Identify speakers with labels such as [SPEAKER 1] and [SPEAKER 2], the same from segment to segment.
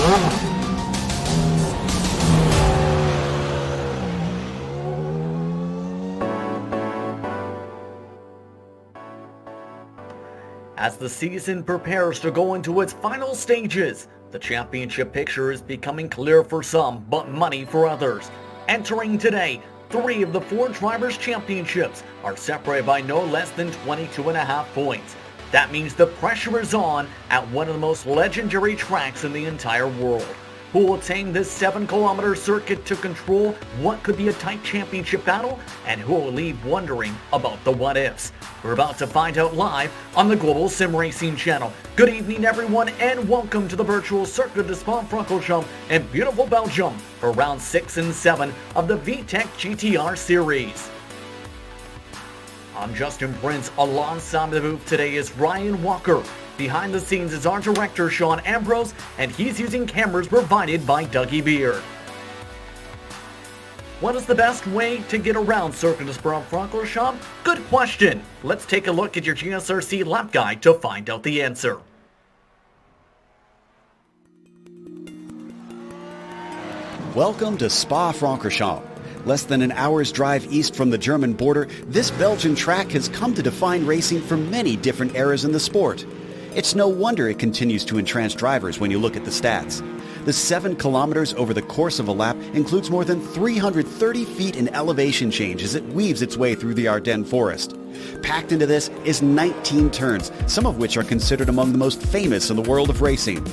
[SPEAKER 1] As the season prepares to go into its final stages, the championship picture is becoming clear for some, but muddy for others. Entering today, 3 of the 4 Drivers' Championships are separated by no less than 22.5 points. That means the pressure is on at one of the most legendary tracks in the entire world. Who will tame this 7-kilometer circuit to control what could be a tight championship battle, and who will leave wondering about the what-ifs? We're about to find out live on the Global SimRacing Channel. Good evening, everyone, and welcome to the virtual Circuit de Spa-Francorchamps in beautiful Belgium for round 6 and 7 of the V-TEC GTR series. I'm Justin Prince. Alongside the booth today is Ryan Walker. Behind the scenes is our director, Sean Ambrose, and he's using cameras provided by Dougie Beard. What is the best way to get around Circuit de Spa-Francorchamps? Good question. Let's take a look at your GSRC lap guide to find out the answer.
[SPEAKER 2] Welcome to Spa-Francorchamps. Less than an hour's drive east from the German border, this Belgian track has come to define racing for many different eras in the sport. It's no wonder it continues to entrance drivers when you look at the stats. The 7 kilometers over the course of a lap includes more than 330 feet in elevation change as it weaves its way through the Ardennes forest. Packed into this is 19 turns, some of which are considered among the most famous in the world of racing.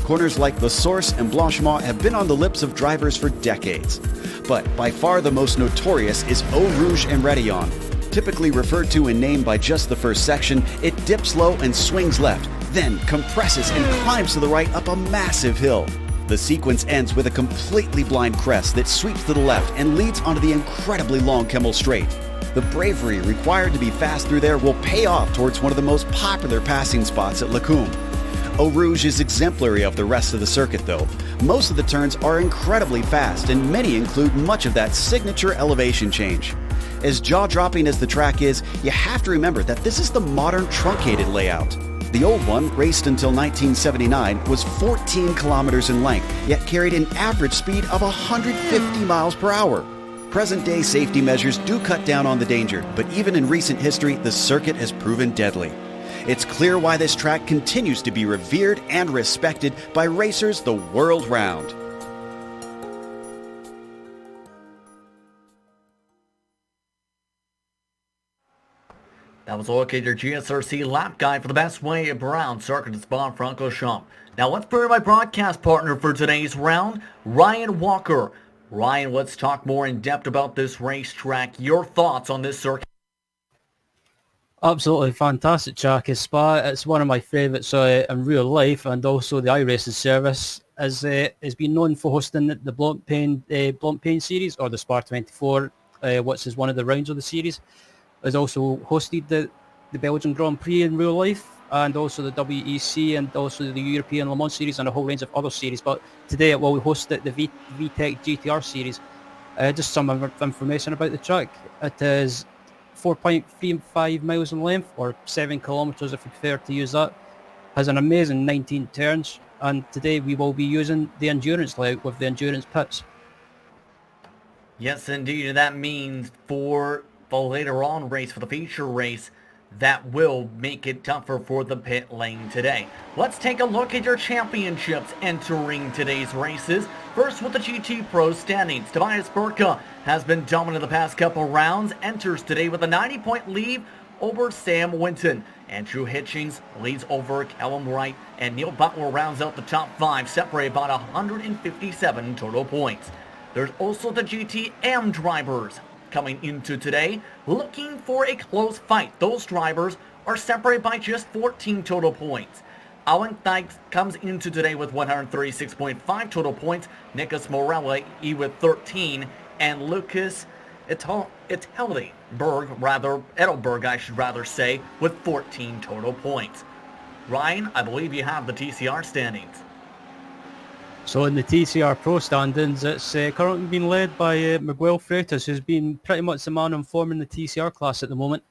[SPEAKER 2] Corners like La Source and Blanchemont have been on the lips of drivers for decades. But by far the most notorious is Eau Rouge and Rétillon. Typically referred to in name by just the first section, it dips low and swings left, then compresses and climbs to the right up a massive hill. The sequence ends with a completely blind crest that sweeps to the left and leads onto the incredibly long Kemmel Straight. The bravery required to be fast through there will pay off towards one of the most popular passing spots at Lacombe. Eau Rouge is exemplary of the rest of the circuit though. Most of the turns are incredibly fast and many include much of that signature elevation change. As jaw-dropping as the track is, you have to remember that this is the modern truncated layout. The old one, raced until 1979, was 14 kilometers in length, yet carried an average speed of 150 miles per hour. Present-day safety measures do cut down on the danger, but even in recent history, the circuit has proven deadly. It's clear why this track continues to be revered and respected by racers the world round.
[SPEAKER 1] That was a look at your GSRC lap guide for the best way around Circuit de Spa-Francorchamps. Now let's bring my broadcast partner for today's round, Ryan Walker. Ryan, let's talk more in depth about this racetrack. Your thoughts on this circuit?
[SPEAKER 3] Absolutely fantastic track is Spa. It's one of my favourites in real life, and also the iRacing service has been known for hosting the Blancpain series, or the Spa-24, which is one of the rounds of the series. Has also hosted the Belgian Grand Prix in real life, and also the WEC, and also the European Le Mans series, and a whole range of other series. But today it will host the V-TEC GTR series. Just some information about the track. It is 4.35 miles in length, or 7 kilometers if you prefer to use that. Has an amazing 19 turns, and today we will be using the endurance layout with the endurance pits.
[SPEAKER 1] Yes, indeed, and that means for the later on race, for the feature race, that will make it tougher for the pit lane today. Let's take a look at your championships entering today's races. First with the GT Pro standings, Tobias Burka has been dominant the past couple rounds, enters today with a 90-point lead over Sam Winton. Andrew Hitchings leads over Callum Wright, and Neil Butler rounds out the top 5, separated by 157 total points. There's also the GTM drivers coming into today, looking for a close fight. Those drivers are separated by just 14 total points. Alan Dykes comes into today with 136.5 total points, Nicholas Morelli with 13, and Lucas Edelberg, I should rather say, with 14 total points. Ryan, I believe you have the TCR standings.
[SPEAKER 3] So in the TCR Pro standings, it's currently being led by Miguel Freitas, who's been pretty much the man in form in the TCR class at the moment.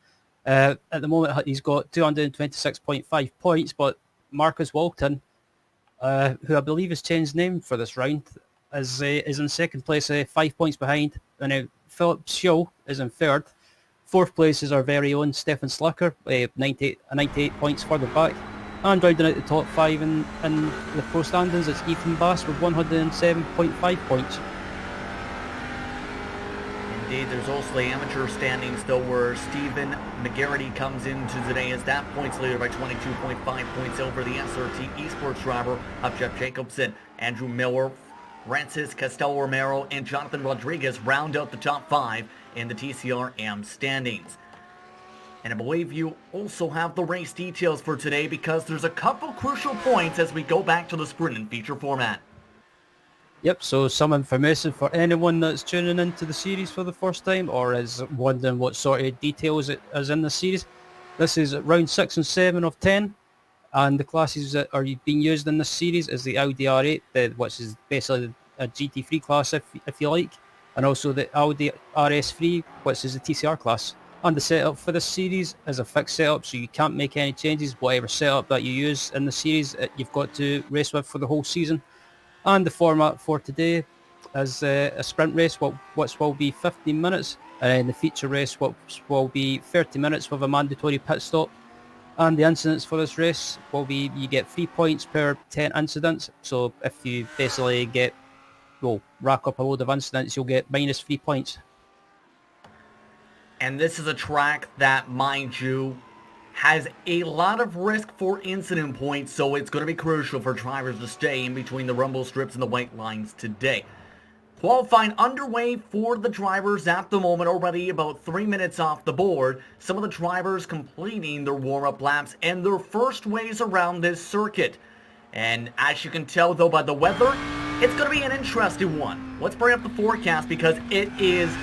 [SPEAKER 3] At the moment, he's got 226.5 points, but Marcus Walton who I believe has changed name for this round, is in second place, 5 points behind. And now Philip Scholl is in third. Fourth place is our very own Stefan Slacker, 98 points further back. And rounding out the top five in the pro standings, it's Ethan Bass with 107.5 points.
[SPEAKER 1] Indeed, there's also the amateur standings, though, where Stephen McGarity comes into today as that points leader by 22.5 points over the SRT esports driver of Jeff Jacobson. Andrew Miller, Francis Castel-Romero, and Jonathan Rodriguez round out the top five in the TCR-AM standings. And I believe you also have the race details for today, because there's a couple crucial points as we go back to the sprint and feature format.
[SPEAKER 3] Yep, so some information for anyone that's tuning into the series for the first time or is wondering what sort of details it is in the series. This is round 6 and 7 of 10, and the classes that are being used in this series is the Audi R8, which is basically a GT3 class if you like, and also the Audi RS3, which is a TCR class. And the setup for this series is a fixed setup, so you can't make any changes. Whatever setup that you use in the series, you've got to race with for the whole season. And the format for today is a sprint race, which will be 15 minutes, and then the feature race, which will be 30 minutes with a mandatory pit stop. And the incidents for this race will be, you get 3 points per 10 incidents. So if you basically rack up a load of incidents, you'll get minus 3 points.
[SPEAKER 1] And this is a track that, mind you, has a lot of risk for incident points, so it's going to be crucial for drivers to stay in between the rumble strips and the white lines today. Qualifying underway for the drivers at the moment, already about 3 minutes off the board. Some of the drivers completing their warm-up laps and their first ways around this circuit. And as you can tell, though, by the weather, it's going to be an interesting one. Let's bring up the forecast, because it is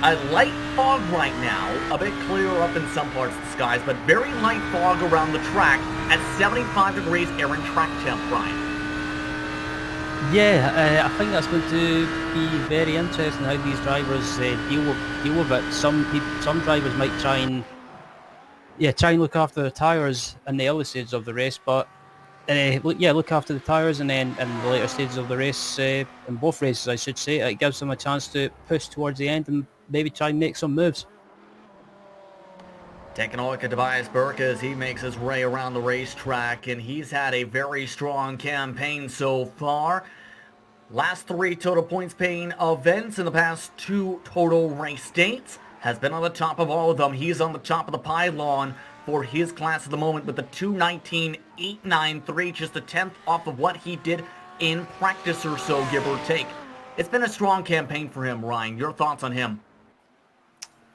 [SPEAKER 1] a light fog right now, a bit clearer up in some parts of the skies, but very light fog around the track at 75 degrees air and track temp, Brian.
[SPEAKER 3] Yeah, I think that's going to be very interesting how these drivers deal with it. Some drivers might try and look after their tyres in the early stages of the race, but look after the tyres, and then in the later stages of the race, in both races I should say, it gives them a chance to push towards the end and maybe try and make some moves.
[SPEAKER 1] Taking a look at Tobias Burke as he makes his way around the racetrack, and he's had a very strong campaign so far. Last 3 total points paying events in the past 2 total race dates. Has been on the top of all of them. He's on the top of the pylon for his class at the moment with the 2:19.893, just a 10th off of what he did in practice or so, give or take. It's been a strong campaign for him, Ryan. Your thoughts on him?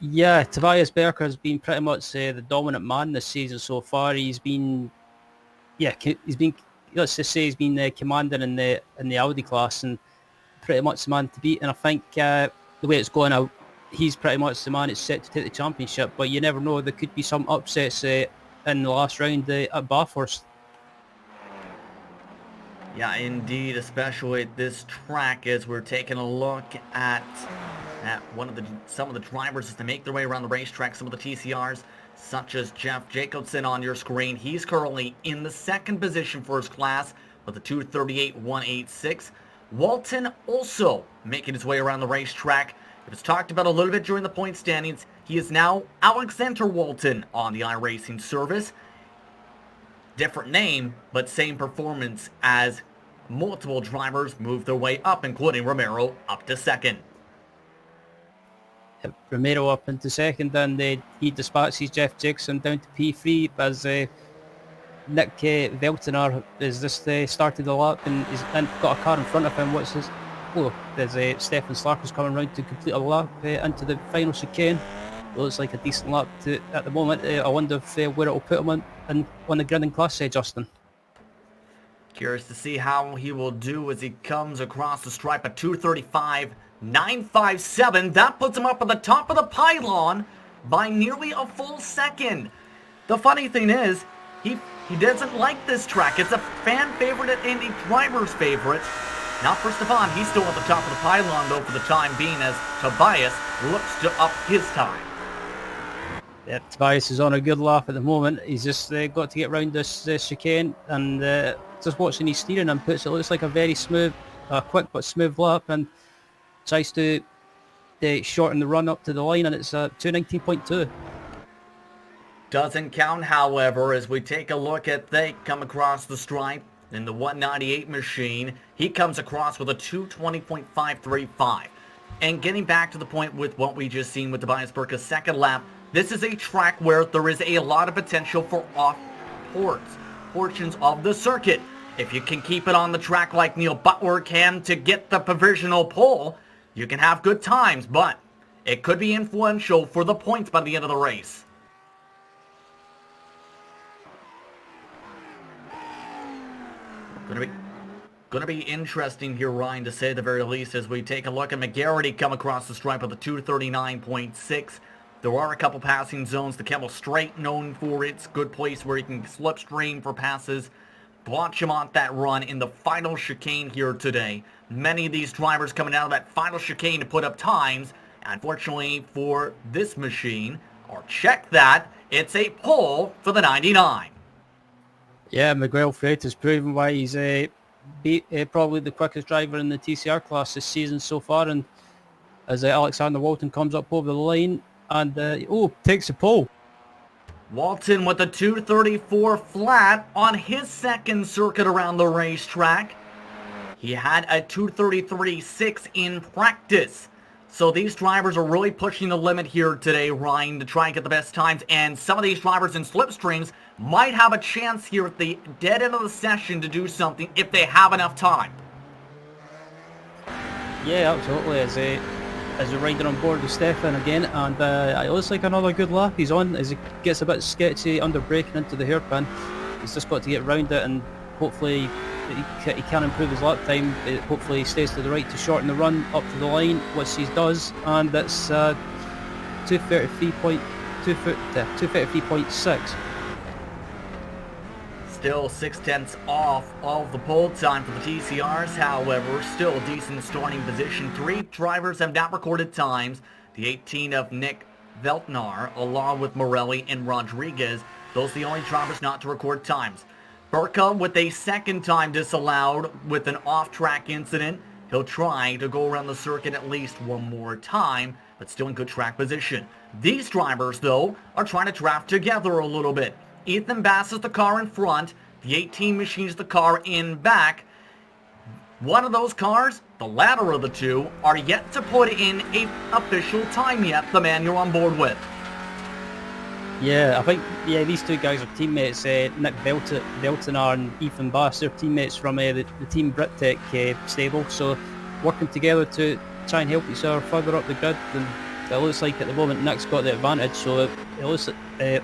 [SPEAKER 3] Yeah, Tobias Berker has been pretty much the dominant man this season so far. He's been let's just say he's been commanding in the Audi class and pretty much the man to beat. And I think the way it's going out, he's pretty much the man that's set to take the championship. But you never know; there could be some upsets in the last round at Bathurst.
[SPEAKER 1] Yeah, indeed, especially at this track as we're taking a look at some of the drivers as they make their way around the racetrack. Some of the TCRs, such as Jeff Jacobson on your screen. He's currently in the second position for his class with a 2:38.186. Walton also making his way around the racetrack. It was talked about a little bit during the point standings. He is now Alexander Walton on the iRacing service. Different name, but same performance as multiple drivers move their way up, including Romero up to second.
[SPEAKER 3] Romero up into second, and he dispatches Jeff Jacobson down to P3 as Nick Veltener has just started the lap and he's got a car in front of him. There's Stefan Slaker's coming round to complete a lap into the final chicane. It looks like a decent lap at the moment. I wonder if where it will put him on the grid in class, Justin.
[SPEAKER 1] Curious to see how he will do as he comes across the stripe at 2:35.957. That puts him up at the top of the pylon by nearly a full second. The funny thing is, he doesn't like this track. It's a fan favorite and a driver's favorite. Not for Stefan. He's still at the top of the pylon, though, for the time being, as Tobias looks to up his time.
[SPEAKER 3] Yeah, Tobias is on a good lap at the moment. He's just got to get round this chicane, and just watching his steering inputs, it looks like a very smooth, quick but smooth lap, and tries to shorten the run up to the line, and it's 2:19.2.
[SPEAKER 1] Doesn't count, however, as we take a look at they come across the stripe in the 198 machine. He comes across with a 2:20.535. And getting back to the point with what we just seen with Tobias Burka's second lap, this is a track where there is a lot of potential for portions of the circuit. If you can keep it on the track like Neil Butler can to get the provisional pole, you can have good times, but it could be influential for the points by the end of the race. Going to be interesting here, Ryan, to say the very least, as we take a look at McGarity come across the stripe with a 2:39.6. There are a couple passing zones. The Camel Straight, known for its good place where you can slipstream for passes. Blanchimont that run in the final chicane here today. Many of these drivers coming out of that final chicane to put up times. Unfortunately for this machine, or check that, it's a pole for the 99.
[SPEAKER 3] Yeah, Miguel Freitas has proven why he's probably the quickest driver in the TCR class this season so far. And as Alexander Walton comes up over the line and takes the pole.
[SPEAKER 1] Walton with a 2:34 flat on his second circuit around the racetrack. He had a 2:33.6 in practice. So these drivers are really pushing the limit here today, Ryan, to try and get the best times. And some of these drivers in slipstreams might have a chance here at the dead end of the session to do something if they have enough time.
[SPEAKER 3] Yeah, absolutely. As a rider on board with Stefan again, and it looks like another good lap he's on as he gets a bit sketchy under braking into the hairpin. He's just got to get round it, and hopefully he can improve his lap time. Hopefully he stays to the right to shorten the run up to the line, which he does, and that's 2:33.6.
[SPEAKER 1] Still 6/10 off of the pole time for the TCRs, however, still a decent starting position. 3 drivers have not recorded times. The 18 of Nick Veltnar, along with Morelli and Rodriguez. Those are the only drivers not to record times. Burka with a second time disallowed with an off-track incident. He'll try to go around the circuit at least one more time, but still in good track position. These drivers, though, are trying to draft together a little bit. Ethan Bass is the car in front. The 18 machine is the car in back. One of those cars, the latter of the two, are yet to put in an official time yet, the man you're on board with.
[SPEAKER 3] Yeah, I think these two guys are teammates. Nick Veltnar and Ethan Bass, they're teammates from the Team V-TEC stable. So working together to try and help each other further up the grid. And it looks like at the moment Nick's got the advantage. So it looks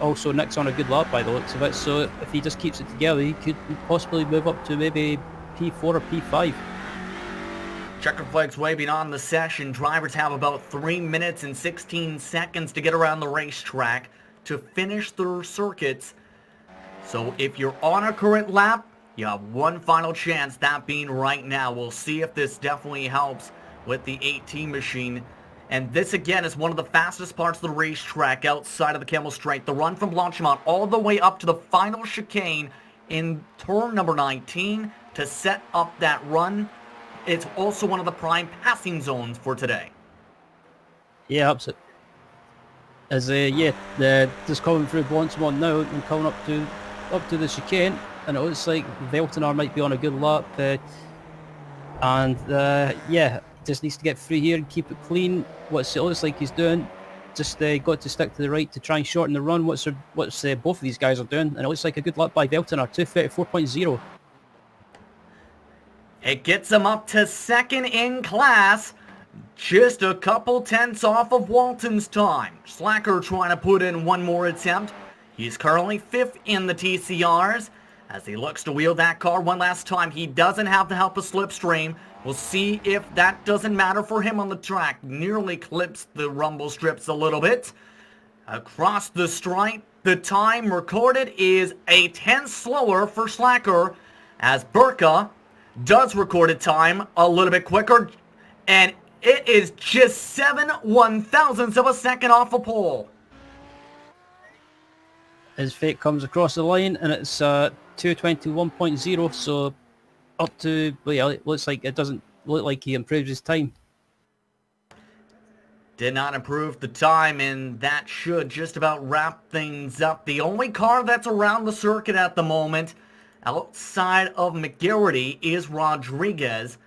[SPEAKER 3] also Nick's on a good lap by the looks of it. So if he just keeps it together, he could possibly move up to maybe P4 or P5.
[SPEAKER 1] Checker flags waving on the session. Drivers have about 3 minutes and 16 seconds to get around the racetrack to finish their circuits. So if you're on a current lap, you have one final chance, that being right now. We'll see if this definitely helps with the 18 machine. And this again is one of the fastest parts of the racetrack outside of the Camel Straight. The run from Blanchimont all the way up to the final chicane in turn number 19 to set up that run. It's also one of the prime passing zones for today.
[SPEAKER 3] Yeah, absolutely. As just coming through Blanchimont now and coming up to the chicane, and it looks like Veltnar might be on a good lap, just needs to get through here and keep it clean. What it looks like he's doing, just got to stick to the right to try and shorten the run. What's both of these guys are doing, and it looks like a good lap by Veltnar, 2:34.0.
[SPEAKER 1] It gets him up to second in class. Just a couple tenths off of Walton's time. Slacker trying to put in one more attempt. He's currently 5th in the TCRs. As he looks to wheel that car one last time, he doesn't have the help of slipstream. We'll see if that doesn't matter for him on the track. Nearly clips the rumble strips a little bit. Across the stripe, the time recorded is a tenth slower for Slacker, as Burka does recorded time a little bit quicker, and it is just 7/1000ths of a second off a pole.
[SPEAKER 3] His fate comes across the line, and it's 2:21.0, so up to, well, it looks like it doesn't look like he improves his time.
[SPEAKER 1] Did not improve the time, and that should just about wrap things up. The only car that's around the circuit at the moment, outside of McGarity, is Rodriguez,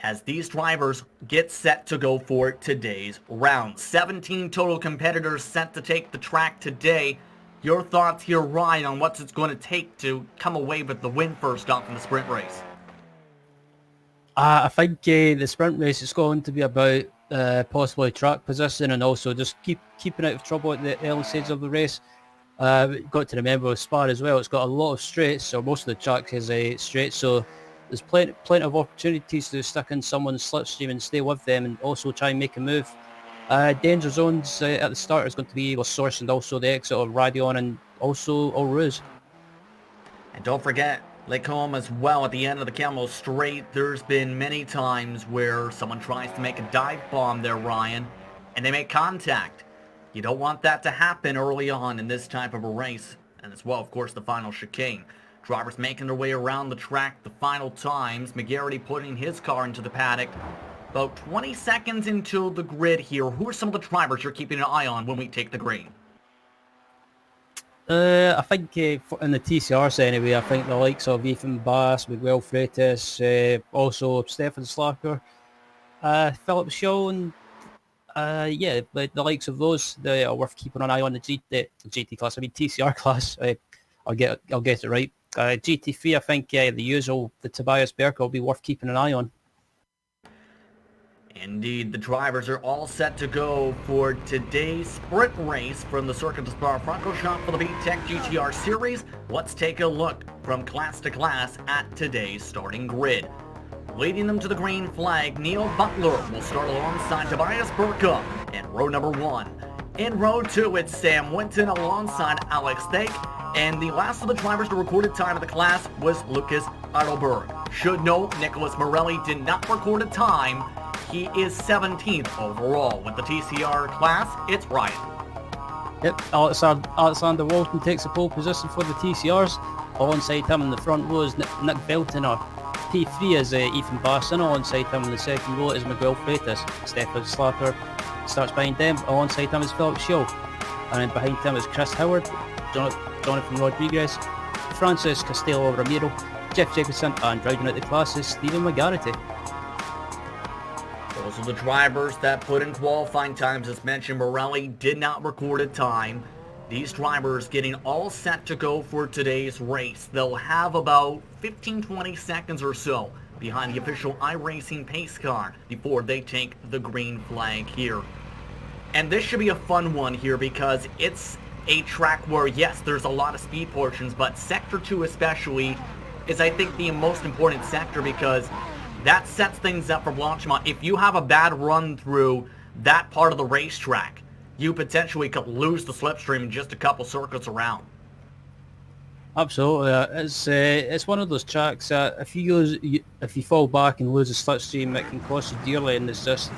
[SPEAKER 1] as these drivers get set to go for today's round. 17 total competitors set to take the track today. Your thoughts here, Ryan, on what it's going to take to come away with the win first off in the sprint race?
[SPEAKER 3] I think the sprint race is going to be about possibly track position, and also just keeping out of trouble at the early stage of the race. We've got to remember with Spa as well, it's got a lot of straights, or most of the track is straight, so there's plenty of opportunities to stick in someone's slipstream and stay with them, and also try and make a move. Danger zones at the start is going to be Source, and also the exit of Radion, and also Eau Rouge.
[SPEAKER 1] And don't forget Lacombe as well at the end of the Camel Straight. There's been many times where someone tries to make a dive bomb there, Ryan, and they make contact. You don't want that to happen early on in this type of a race. And as well, of course, the final chicane. Drivers making their way around the track the final times. McGarity putting his car into the paddock. About 20 seconds into the grid here. Who are some of the drivers you're keeping an eye on when we take the green?
[SPEAKER 3] I think in the TCRs anyway, I think the likes of Ethan Bass, Miguel Freitas, also Stefan Slacker, Philip Shaw, and the likes of those, they are worth keeping an eye on. The GT class, I mean TCR class. I'll get it right. GT3, I think the usual, the Tobias Berker will be worth keeping an eye on.
[SPEAKER 1] Indeed, the drivers are all set to go for today's sprint race from the circuit to Spa-Francorchamps for the V-TEC GTR series. Let's take a look from class to class at today's starting grid. Leading them to the green flag, Neil Butler will start alongside Tobias Burka in row number 1. In row 2, it's Sam Winton alongside Alex Thake, and the last of the drivers to recorded time of the class was Lucas Eidelberg. Should note, Nicholas Morelli did not record a time. He is 17th overall. With the TCR class, it's Ryan.
[SPEAKER 3] Yep, Alexander Walton takes the pole position for the TCRs. Alongside him in the front row is Nick Belton. P3 is Ethan Bass, and alongside him in the second row is Miguel Freitas. Stefan Slacker starts behind them. Alongside him is Philip Shaw. And then behind him is Chris Howard, Jonathan Rodriguez, Francis Castello Ramiro, Jeff Jacobson, and rounding out the class is Stephen McGarity.
[SPEAKER 1] Those are the drivers that put in qualifying times. As mentioned, Morelli did not record a time. These drivers getting all set to go for today's race. They'll have about 15-20 seconds or so behind the official iRacing pace car before they take the green flag here. And this should be a fun one here because it's a track where, yes, there's a lot of speed portions, but Sector 2 especially is, I think, the most important sector because that sets things up for Blanchimont. If you have a bad run through that part of the racetrack, you potentially could lose the slipstream in just a couple circuits around.
[SPEAKER 3] Absolutely, it's one of those tracks that if you fall back and lose the slipstream, it can cost you dearly, and it's just,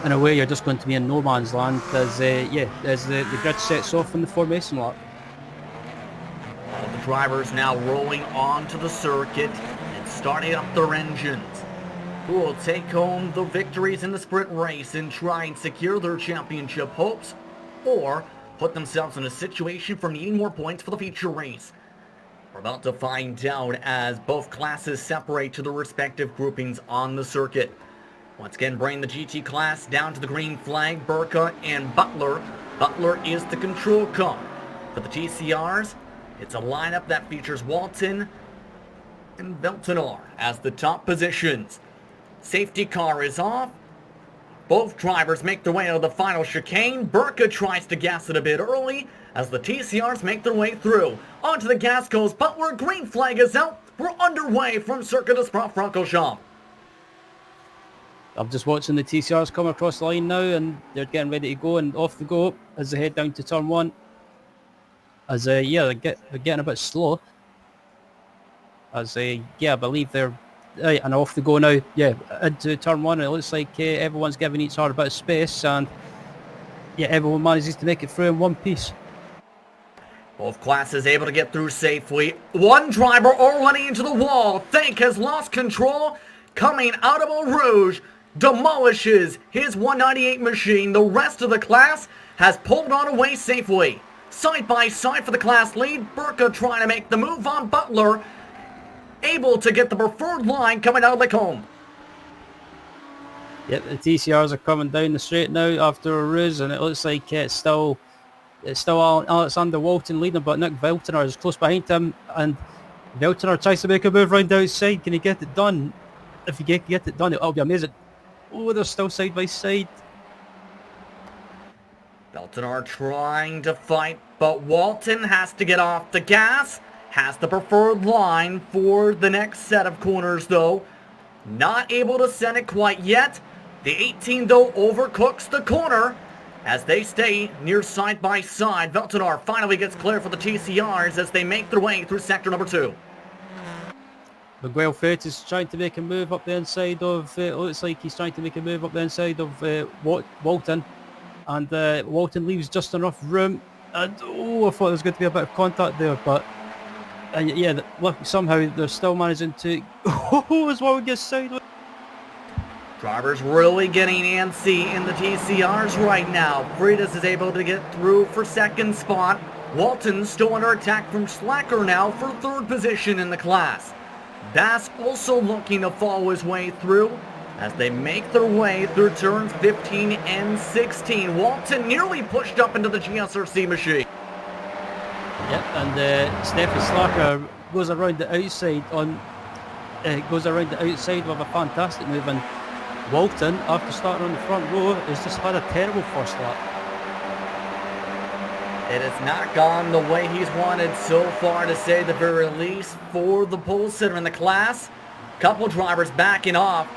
[SPEAKER 3] in a way, you're just going to be in no man's land as the grid sets off in the formation lap.
[SPEAKER 1] All the drivers now rolling onto the circuit and starting up their engines. Who will take home the victories in the sprint race and try and secure their championship hopes, or put themselves in a situation for needing more points for the feature race? We're about to find out as both classes separate to their respective groupings on the circuit. Once again, bring the GT class down to the green flag, Burka and Butler. Butler is the control car. For the TCRs, it's a lineup that features Walton and Beltonar as the top positions. Safety car is off. Both drivers make their way out of the final chicane. Burka tries to gas it a bit early as the TCRs make their way through. Onto the gas goes Butler. Green flag is out. We're underway from circuit to Spa-Francorchamps.
[SPEAKER 3] I'm just watching the TCRs come across the line now, and they're getting ready to go, and off they go as they head down to turn 1. As they're getting a bit slow. As I believe they're right, and off they go now. Yeah, into turn 1. It looks like everyone's giving each other a bit of space, and everyone manages to make it through in one piece.
[SPEAKER 1] Both classes able to get through safely. One driver already into the wall. Think has lost control. Coming out of Eau Rouge. Demolishes his 198 machine. The rest of the class has pulled on away safely. Side by side for the class lead. Burka trying to make the move on Butler. Able to get the preferred line coming out of Lacombe.
[SPEAKER 3] Yep, the TCRs are coming down the straight now after a ruse, and it looks like it's still Alexander Walton leading, but Nick Veltner is close behind him, and Veltner tries to make a move round the outside. Can he get it done? If he get it done, it'll be amazing. Oh, they're still side by side.
[SPEAKER 1] Veltner trying to fight, but Walton has to get off the gas. Has the preferred line for the next set of corners, though. Not able to send it quite yet. The 18, though, overcooks the corner as they stay near side by side. Veltner finally gets clear for the TCRs as they make their way through sector number 2.
[SPEAKER 3] Miguel Freitas is trying to make a move up the inside of, looks like he's trying to make a move up the inside of Walton. And Walton leaves just enough room. And, I thought there was going to be a bit of contact there, but... yeah, look, somehow they're still managing to... as well gets sideways.
[SPEAKER 1] Drivers really getting antsy in the TCRs right now. Freitas is able to get through for second spot. Walton still under attack from Slacker now for third position in the class. Bass also looking to follow his way through as they make their way through turns 15 and 16. Walton nearly pushed up into the GSRC machine.
[SPEAKER 3] Yep, and Stefan Slacker goes around the outside with a fantastic move, and Walton, after starting on the front row, has just had a terrible first lap.
[SPEAKER 1] It has not gone the way he's wanted so far, to say the very least, for the pole sitter in the class. Couple drivers backing off.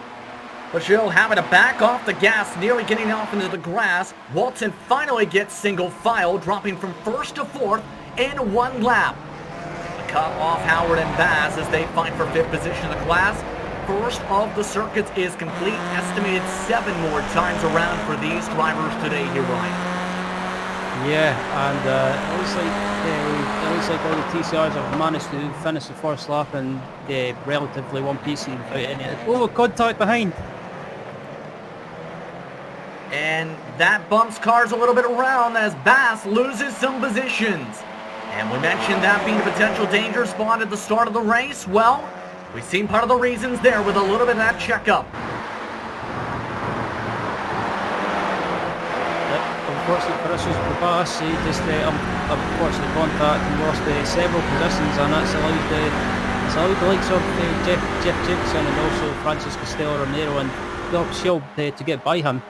[SPEAKER 1] Pacheco having to back off the gas, nearly getting off into the grass. Walton finally gets single file, dropping from first to fourth in one lap. The cut off Howard and Bass as they fight for fifth position in the class. First of the circuits is complete. Estimated 7 more times around for these drivers today here, Ryan.
[SPEAKER 3] Yeah, and it looks like all the TCRs have managed to finish the first lap in relatively one piece without any contact behind.
[SPEAKER 1] And that bumps cars a little bit around as Bass loses some positions. And we mentioned that being a potential danger spot at the start of the race. Well, we've seen part of the reasons there with a little bit of that checkup.
[SPEAKER 3] Unfortunately for issues with Bass, he just unfortunately contact and lost several positions, and that's allowed the likes of Jeff Jacobson and also Francis Costello Romero and Doc Shield to get by him.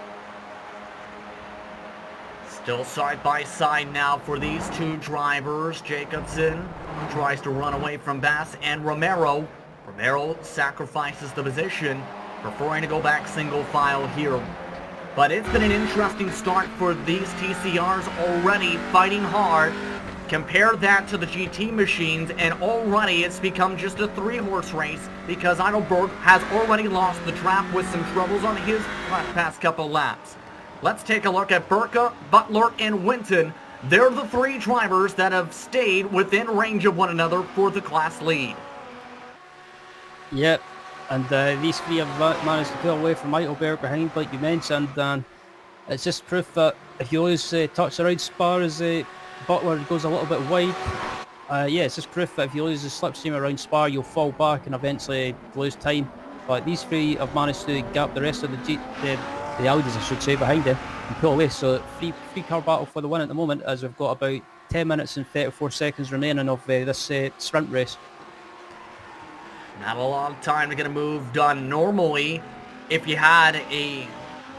[SPEAKER 1] Still side by side now for these two drivers. Jacobson tries to run away from Bass and Romero. Romero sacrifices the position, preferring to go back single file here. But it's been an interesting start for these TCRs, already fighting hard. Compare that to the GT machines, and already it's become just a 3-horse race because Heidelberg has already lost the trap with some troubles on his past couple laps. Let's take a look at Burka, Butler, and Winton. They're the 3 drivers that have stayed within range of one another for the class lead.
[SPEAKER 3] Yep, and these 3 have managed to pull away from Heidelberg behind, like you mentioned, and it's just proof that if you lose touch around Spa as Butler goes a little bit wide, it's just proof that if you lose the slipstream around Spa, you'll fall back and eventually lose time. But these 3 have managed to gap the rest of the Audis, I should say, behind them and pull away. So free car battle for the win at the moment, as we've got about 10 minutes and 34 seconds remaining of this sprint race.
[SPEAKER 1] Not a lot of time to get a move done. Normally, if you had a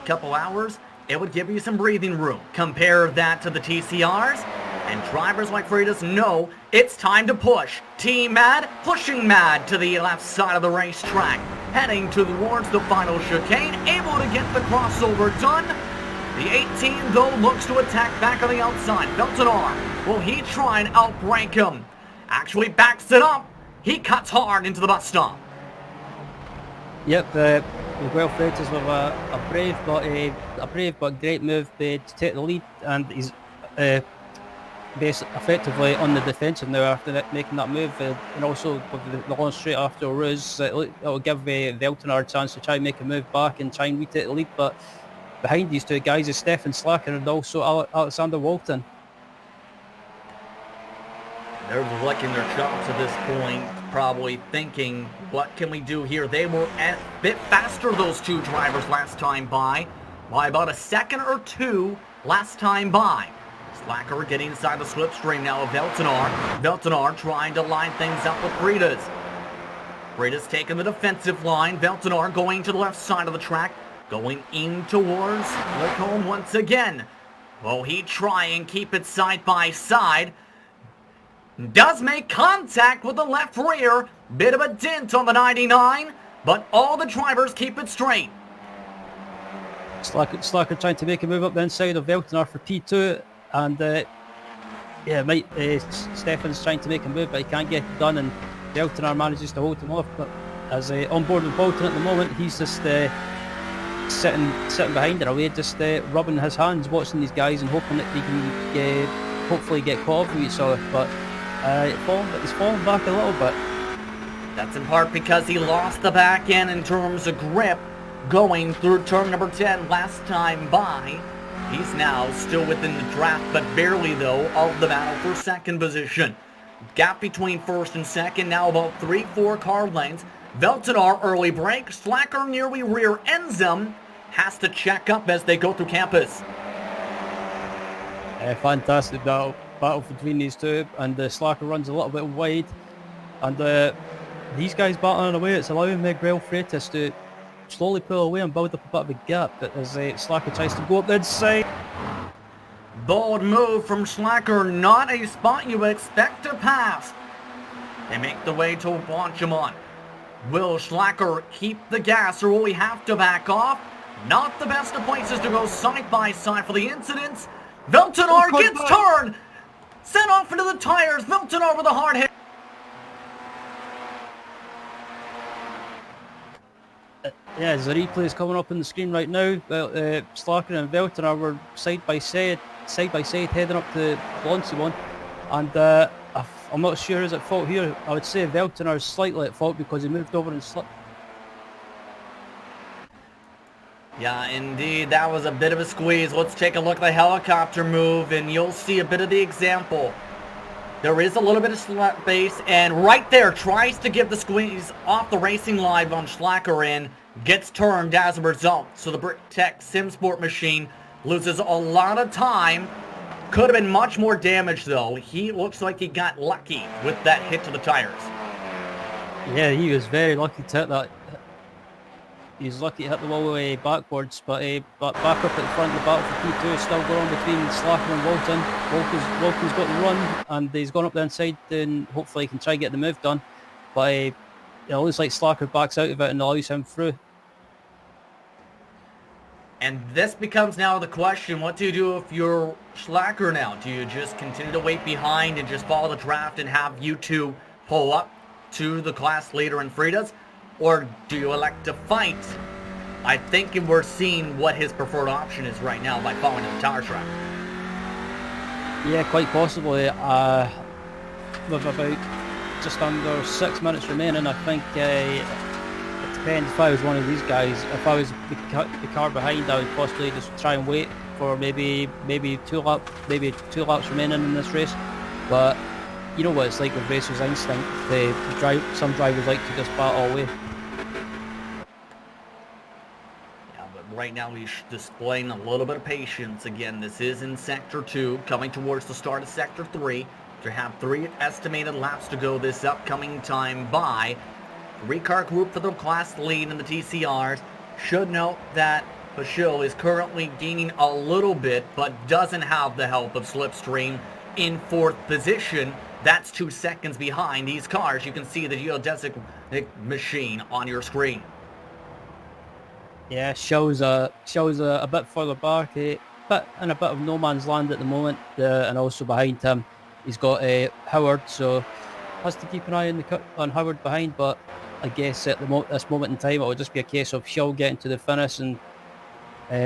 [SPEAKER 1] couple hours, it would give you some breathing room. Compare that to the TCRs, and drivers like Freitas know it's time to push. Team Mad, pushing Mad to the left side of the racetrack, heading towards the final chicane, able to get the crossover done. The 18, though, looks to attack back on the outside. Veltner, will he try and outbreak him? Actually backs it up. He cuts hard into the bus stop.
[SPEAKER 3] Yep, Miguel Freitas with a brave but great move to take the lead, and he's effectively on the defensive now after making that move, and also with the launch straight after Ruse, it'll give Veltner a chance to try and make a move back and try and retake the lead. But behind these two guys is Stefan Slacker and also Alexander Walton.
[SPEAKER 1] They're licking their chops at this point, probably thinking, what can we do here? They were a bit faster, those two drivers, last time by about a second or two last time by. Slacker getting inside the slipstream now of Veltner. Veltner trying to line things up with Freitas. Freitas taking the defensive line. Veltner going to the left side of the track, going in towards Lecombe once again. Will he try and keep it side by side? Does make contact with the left rear. Bit of a dent on the 99, but all the drivers keep it straight.
[SPEAKER 3] Slacker trying to make a move up the inside of Veltner for P2, and Stefan's trying to make a move, but he can't get it done, and Veltner manages to hold him off. But as on board with Bolton at the moment, he's just sitting behind in a way, just rubbing his hands, watching these guys and hoping that he can hopefully get caught for each other. But he's fallen back a little bit.
[SPEAKER 1] That's in part because he lost the back end in terms of grip going through turn number 10 last time by. He's now still within the draft, but barely though, of the battle for second position. Gap between first and second, now about 3-4 car lengths. Veltner early break, Slacker nearly rear ends him. Has to check up as they go through campus.
[SPEAKER 3] Fantastic battle between these two, and Slacker runs a little bit wide, and these guys battling away. It's allowing Miguel Freitas to slowly pull away and build up a bit of a gap, but as Slacker tries to go up the inside.
[SPEAKER 1] Bold move from Slacker, not a spot you expect to pass. They make the way to launch him on. Will Slacker keep the gas, or will he have to back off? Not the best of places to go side by side for the incidents. Veltner gets turned, sent off into the tires. Veltner with a hard hit.
[SPEAKER 3] Yeah, the replay is coming up on the screen right now. Slacker and Veltner were side by side heading up the Blonsey one, and I'm not sure who's at fault here. I would say Veltner is slightly at fault because he moved over and slipped.
[SPEAKER 1] Yeah, indeed, that was a bit of a squeeze. Let's take a look at the helicopter move, and you'll see a bit of the example. There is a little bit of space, and right there tries to give the squeeze off the racing line on Slacker and gets turned as a result. So the V-TEC SimSport machine loses a lot of time. Could have been much more damage, though. He looks like he got lucky with that hit to the tires.
[SPEAKER 3] Yeah, he was very lucky to hit that. He was lucky to hit the wall away backwards, but back up at the front of the battle for P2, still going on between Slacker and Walton. Walton's got the run, and he's gone up the inside, and hopefully he can try and get the move done. But it looks like Slacker backs out of it and allows him through.
[SPEAKER 1] And this becomes now the question, what do you do if you're Slacker now? Do you just continue to wait behind and just follow the draft and have you two pull up to the class leader in Freitas? Or do you elect to fight? I think we're seeing what his preferred option is right now by following the tire track.
[SPEAKER 3] Yeah, quite possibly. With about just under 6 minutes remaining, I think it depends. If I was one of these guys, if I was the car behind, I would possibly just try and wait for maybe two laps remaining in this race. But you know what it's like with racers' instinct. Some drivers like to just battle away.
[SPEAKER 1] Right now he's displaying a little bit of patience. Again, this is in Sector 2, coming towards the start of Sector 3. To have 3 estimated laps to go this upcoming time by. 3-car group for the class lead in the TCRs. Should note that Paschal is currently gaining a little bit, but doesn't have the help of Slipstream in 4th position. That's 2 seconds behind these cars. You can see the geodesic machine on your screen.
[SPEAKER 3] Yeah, shows a bit further back, but in a bit of no man's land at the moment, and also behind him, he's got Howard, so has to keep an eye on Howard behind. But I guess at this moment in time, it will just be a case of Shaw getting to the finish and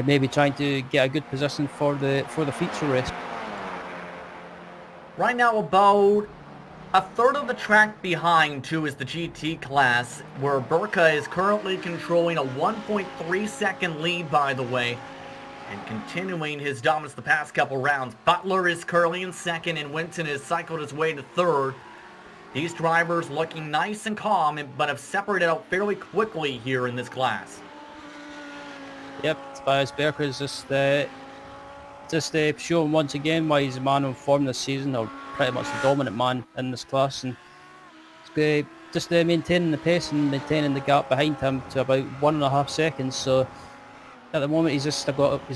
[SPEAKER 3] maybe trying to get a good position for the feature race.
[SPEAKER 1] Right now, about a third of the track behind, too, is the GT class, where Burka is currently controlling a 1.3 second lead, by the way, and continuing his dominance the past couple rounds. Butler is currently in second, and Winton has cycled his way to third. These drivers looking nice and calm, but have separated out fairly quickly here in this class.
[SPEAKER 3] Yep, Tobias Berker is just showing once again why he's a man on form this season, or pretty much the dominant man in this class, and just maintaining the pace and maintaining the gap behind him to about 1.5 seconds. So at the moment he's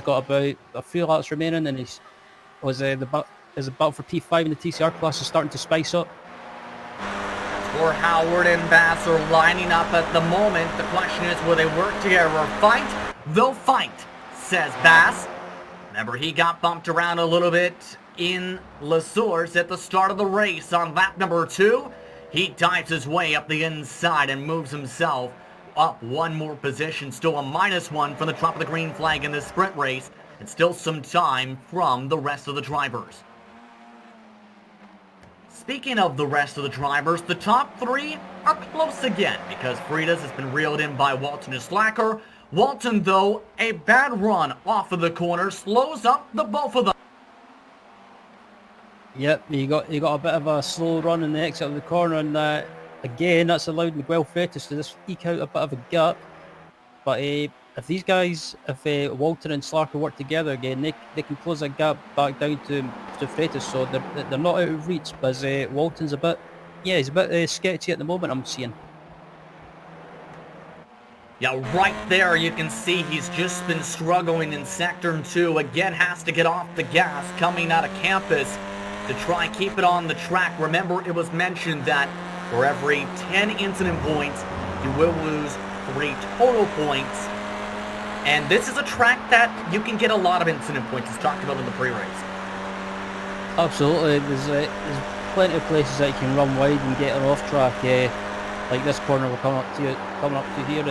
[SPEAKER 3] got about 3 laps remaining, and the battle for P5 in the TCR class is starting to spice up.
[SPEAKER 1] For Howard and Bass are lining up at the moment. The question is, will they work together or fight? They'll fight, says Bass. Remember, he got bumped around a little bit in La Source at the start of the race on lap number 2. He dives his way up the inside and moves himself up one more position. Still a -1 from the top of the green flag in this sprint race, and still some time from the rest of the drivers. Speaking of the rest of the drivers, the top 3 are close again, because Freitas has been reeled in by Walton and Slacker. Walton, though, a bad run off of the corner slows up the both of them.
[SPEAKER 3] Yep, he got a bit of a slow run in the exit of the corner, and again that's allowed Miguel Freitas to just eke out a bit of a gap. But if these guys, if Walton and Slacker work together again, they can close that gap back down to Freitas, so they're not out of reach. But Walton's he's a bit sketchy at the moment, I'm seeing.
[SPEAKER 1] Yeah, right there you can see he's just been struggling in Sector 2. Again, has to get off the gas coming out of campus to try and keep it on the track. Remember, it was mentioned that for every 10 incident points, you will lose 3 total points. And this is a track that you can get a lot of incident points, as talked about in the pre-race.
[SPEAKER 3] Absolutely, there's plenty of places that you can run wide and get an off track. Like this corner we're coming up to here.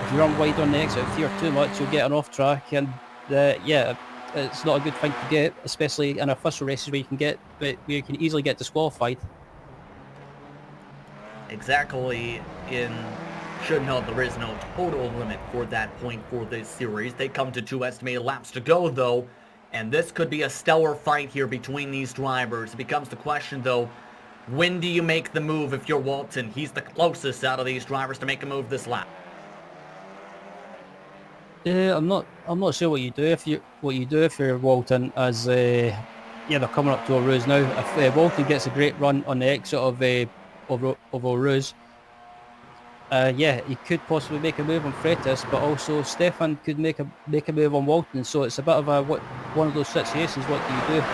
[SPEAKER 3] If you run wide on the exit of tier 2 much, you'll get an off track, and it's not a good thing to get, especially in official races where you can easily get disqualified.
[SPEAKER 1] Exactly. Should note there is no total limit for that point for this series. They come to 2 estimated laps to go, though, and this could be a stellar fight here between these drivers. It becomes the question, though, when do you make the move if you're Walton? He's the closest out of these drivers to make a move this lap.
[SPEAKER 3] Yeah, I'm not sure what you do if you're Walton, as they're coming up to Eau Rouge now. If Walton gets a great run on the exit of Eau Rouge, he could possibly make a move on Freitas, but also Stefan could make a move on Walton. So it's a bit of one of those situations. What do you do?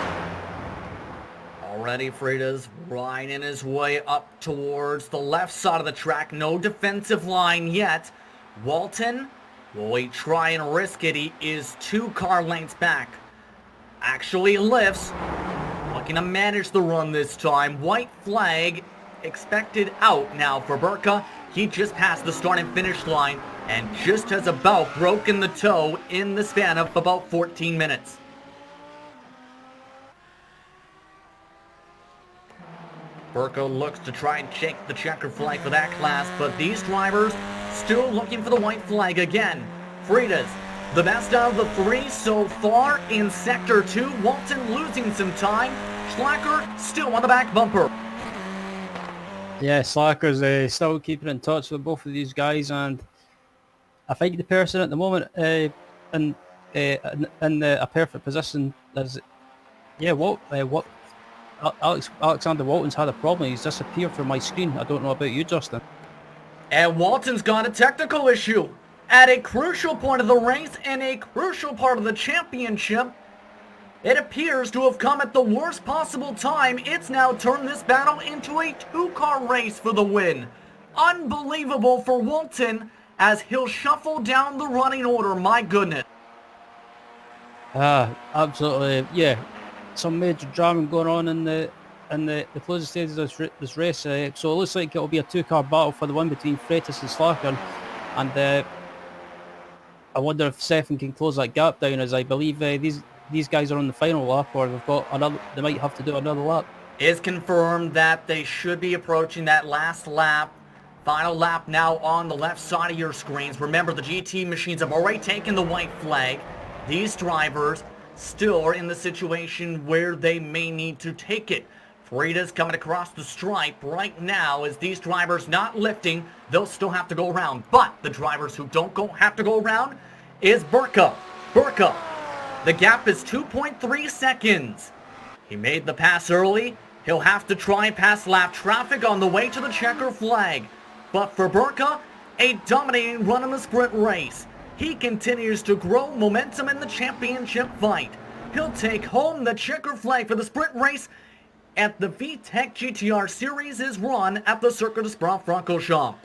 [SPEAKER 1] Already Freitas riding his way up towards the left side of the track. No defensive line yet. Walton, will he try and risk it? He is 2 car lengths back. Actually lifts. Looking to manage the run this time. White flag expected out now for Burka. He just passed the start and finish line and just has about broken the toe in the span of about 14 minutes. Burka looks to try and shake the checker flag for that class, but these drivers still looking for the white flag again. Freitas, the best out of the 3 so far in Sector 2. Walton losing some time. Slacker still on the back bumper.
[SPEAKER 3] Yeah, Slacker's still keeping in touch with both of these guys, and I think the person at the moment in a perfect position is Alexander Walton's had a problem. He's disappeared from my screen. I don't know about you, Justin.
[SPEAKER 1] And Walton's got a technical issue at a crucial point of the race and a crucial part of the championship. It appears to have come at the worst possible time. It's now turned this battle into a 2-car race for the win. Unbelievable for Walton as he'll shuffle down the running order. My goodness.
[SPEAKER 3] Absolutely. Yeah, some major drama going on in the closing stages of this race. So it looks like it'll be a 2-car battle for the win between Freitas and Slacker. And I wonder if Stefan can close that gap down, as I believe these guys are on the final lap, or they might have to do another lap.
[SPEAKER 1] is confirmed that they should be approaching that last lap. Final lap now on the left side of your screens. Remember, the GT machines have already taken the white flag. These drivers still are in the situation where they may need to take it. Frida's coming across the stripe right now. As these drivers not lifting, they'll still have to go around. But the drivers who don't have to go around is Burka. Burka, the gap is 2.3 seconds. He made the pass early. He'll have to try and pass lap traffic on the way to the checker flag. But for Burka, a dominating run in the sprint race. He continues to grow momentum in the championship fight. He'll take home the checker flag for the sprint race at the V-TEC GTR Series is run at the Circuit de Spa-Francorchamps.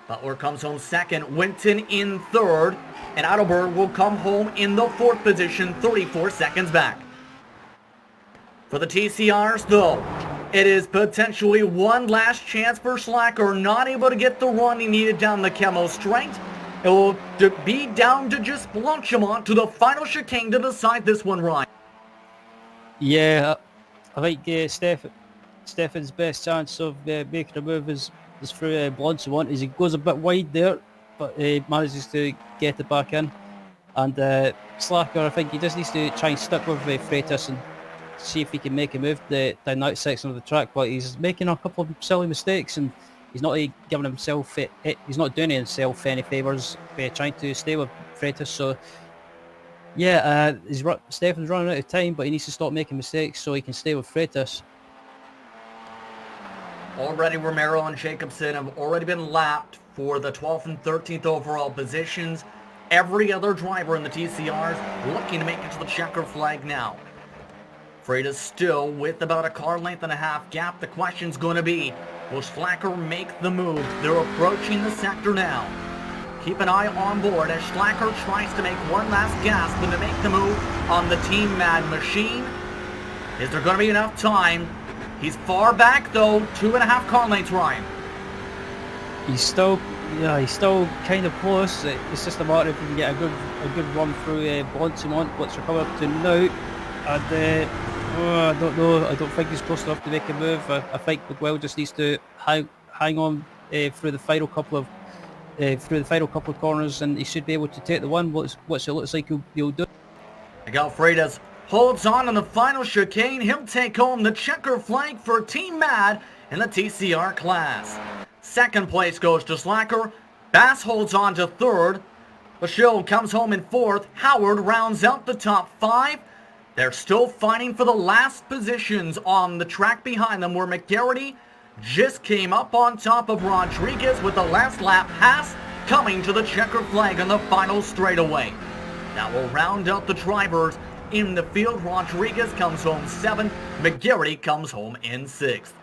[SPEAKER 1] Butler comes home second, Winton in third, and Adelberg will come home in the fourth position, 34 seconds back. For the TCRs, though, it is potentially one last chance for Slacker, not able to get the run he needed down the Chemo straight. It will be down to just Blanchimont to the final chicane to decide this one, Ryan.
[SPEAKER 3] Yeah, I think Stefan's best chance of making a move is through Blanchimont, as he goes a bit wide there, but he manages to get it back in. And Slacker, I think he just needs to try and stick with Freitas and see if he can make a move down that section of the track, but he's making a couple of silly mistakes and he's not giving himself he's not doing himself any favours trying to stay with Freitas. So yeah, Stefan's running out of time, but he needs to stop making mistakes so he can stay with Freitas.
[SPEAKER 1] Already Romero and Jacobson have already been lapped for the 12th and 13th overall positions. Every other driver in the TCRs looking to make it to the checker flag now. Freitas still with about a car length and a half gap. The question's going to be, will Slacker make the move? They're approaching the sector now. Keep an eye on board as Slacker tries to make one last gasp and to make the move on the Team Mad machine. Is there going to be enough time? He's far back though, 2.5 car lengths, Ryan.
[SPEAKER 3] He's still kind of close. It's just a matter if he can get a good run through Blanchimont, which we're coming up to now. And I don't know. I don't think he's close enough to make a move. I think Miguel just needs to hang on through the final couple of corners, and he should be able to take the one. Which it looks like he'll do.
[SPEAKER 1] Miguel Freitas holds on in the final chicane. He'll take home the checker flag for Team Mad in the TCR class. Second place goes to Slacker. Bass holds on to third. Lachille comes home in fourth. Howard rounds out the top 5. They're still fighting for the last positions on the track behind them, where McGarity just came up on top of Rodriguez with the last lap pass coming to the checker flag on the final straightaway. That will round out the drivers in the field. Rodriguez comes home 7th. McGarity comes home in 6th.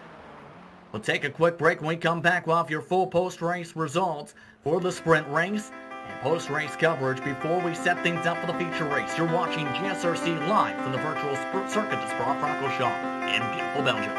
[SPEAKER 1] We'll take a quick break. When we come back, we'll have your full post-race results for the sprint race and post-race coverage before we set things up for the feature race. You're watching GSRC live from the virtual circuit to Spa-Francorchamps in beautiful Belgium.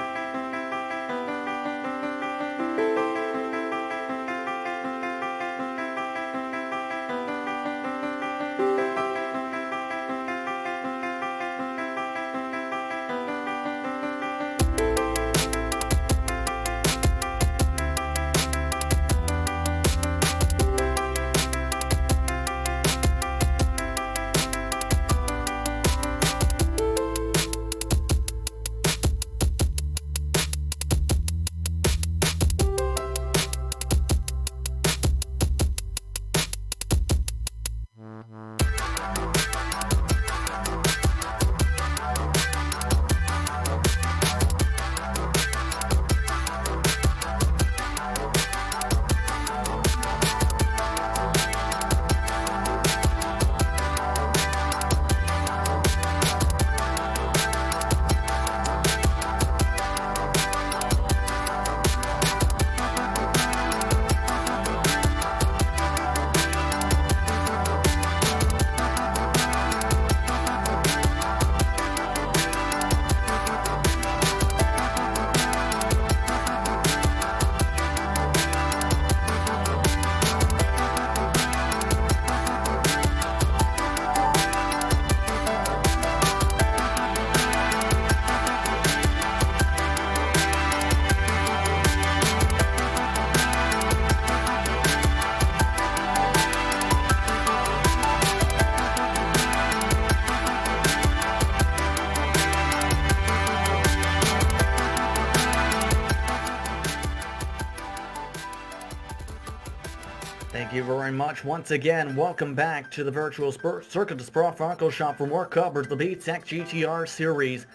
[SPEAKER 1] Thank you very much. Once again, welcome back to the virtual circuit of Spa-Francorchamps for more coverage of the V-TEC GTR series,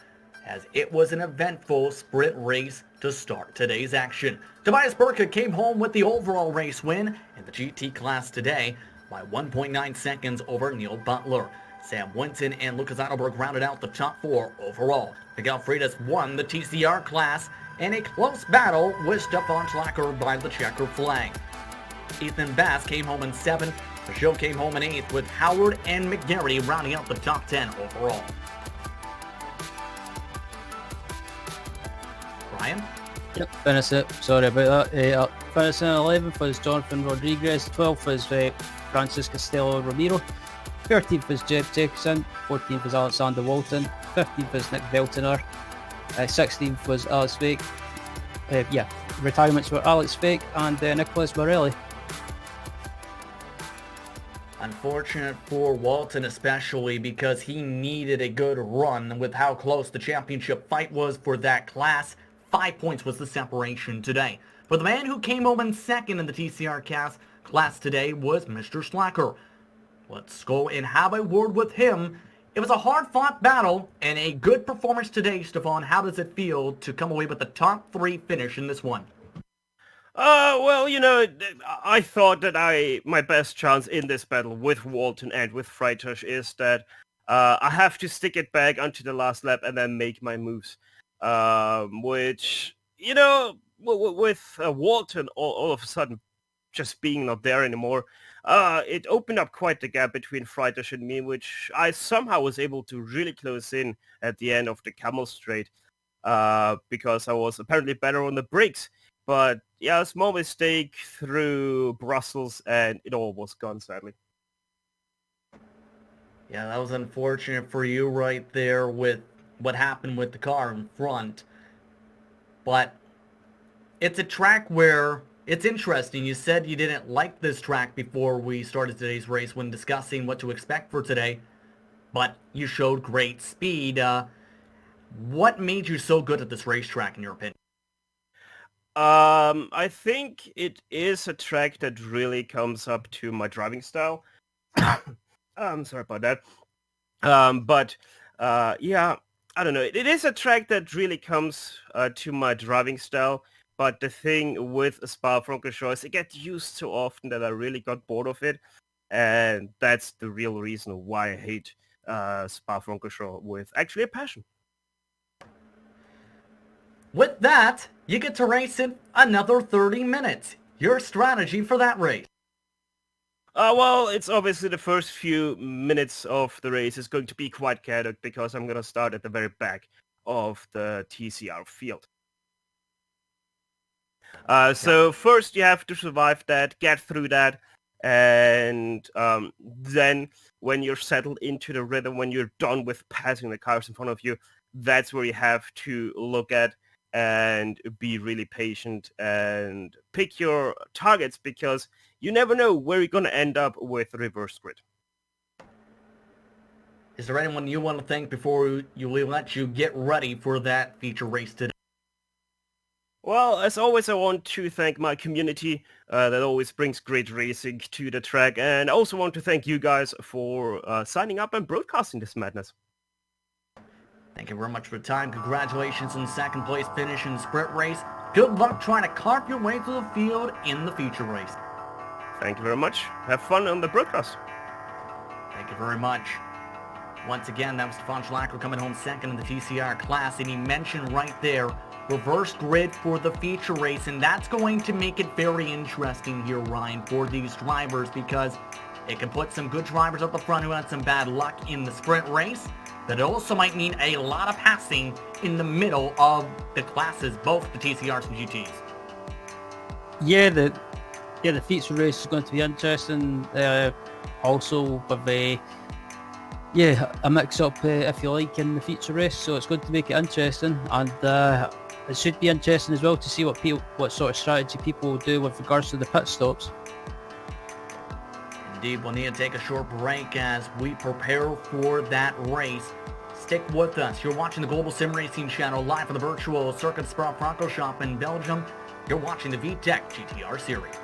[SPEAKER 1] as it was an eventful sprint race to start today's action. Tobias Burka came home with the overall race win in the GT class today by 1.9 seconds over Neil Butler. Sam Winton and Lucas Eidelberg rounded out the top 4 overall. Miguel Freitas won the TCR class in a close battle with Spa-Francorchamps by the checker flag. Ethan Bass came home in 7th. The show came home in 8th, with Howard and McGarry rounding out the top 10 overall. Ryan?
[SPEAKER 3] Yep, finished it. Sorry about that. Finished in 11th was Jonathan Rodriguez. 12th was Francis Castello Ramiro. 13th was Jeb Jacobson. 14th was Alexander Walton. 15th was Nick Veltiner. 16th was Alex Fake. Retirements were Alex Fake and Nicholas Morelli.
[SPEAKER 1] Unfortunate for Walton especially, because he needed a good run with how close the championship fight was for that class. 5 points was the separation today. But the man who came home in 2nd in the TCR class today was Mr. Slacker. Let's go and have a word with him. It was a hard-fought battle and a good performance today, Stefan. How does it feel to come away with the top 3 finish in this one?
[SPEAKER 4] Well, I thought that my best chance in this battle with Walton and with Freitas is that I have to stick it back onto the last lap and then make my moves. Which, with Walton all of a sudden just being not there anymore, it opened up quite the gap between Freitas and me, which I somehow was able to really close in at the end of the Camel Straight, because I was apparently better on the brakes. But yeah, a small mistake through Brussels and it all was gone, sadly.
[SPEAKER 1] Yeah, that was unfortunate for you right there with what happened with the car in front. But it's a track where it's interesting. You said you didn't like this track before we started today's race when discussing what to expect for today, but you showed great speed. What made you so good at this racetrack, in your opinion?
[SPEAKER 4] I think it is a track that really comes up to my driving style. I'm sorry about that. Yeah, I don't know. It is a track that really comes to my driving style. But the thing with Spa-Francorchamps is it gets used so often that I really got bored of it. And that's the real reason why I hate Spa-Francorchamps with actually a passion.
[SPEAKER 1] With that, you get to race in another 30 minutes. Your strategy for that race?
[SPEAKER 4] Well, it's obviously the first few minutes of the race is going to be quite chaotic because I'm going to start at the very back of the TCR field. So first you have to survive that, get through that, and then when you're settled into the rhythm, when you're done with passing the cars in front of you, that's where you have to look at and be really patient and pick your targets, because you never know where you're going to end up with reverse grid.
[SPEAKER 1] Is there anyone you want to thank before we let you get ready for that feature race today?
[SPEAKER 4] Well, as always, I want to thank my community that always brings great racing to the track, and I also want to thank you guys for signing up and broadcasting this madness.
[SPEAKER 1] Thank you very much for your time. Congratulations on the 2nd place finish in the sprint race. Good luck trying to carve your way through the field in the feature race.
[SPEAKER 4] Thank you very much. Have fun on the broadcast.
[SPEAKER 1] Thank you very much. Once again, that was Stefan Schlacker coming home 2nd in the TCR class, and he mentioned right there, reverse grid for the feature race, and that's going to make it very interesting here, Ryan, for these drivers, because it can put some good drivers up the front who had some bad luck in the sprint race, but it also might mean a lot of passing in the middle of the classes, both the TCRs and GTs.
[SPEAKER 3] Yeah, the feature race is going to be interesting. Also with a mix-up, if you like, in the feature race, so it's going to make it interesting, and it should be interesting as well to see what sort of strategy people will do with regards to the pit stops.
[SPEAKER 1] Indeed, we'll need to take a short break as we prepare for that race. Stick with us. You're watching the Global SimRacing Channel live from the virtual circuit Spa-Francorchamps in Belgium. You're watching the V-TEC GTR series.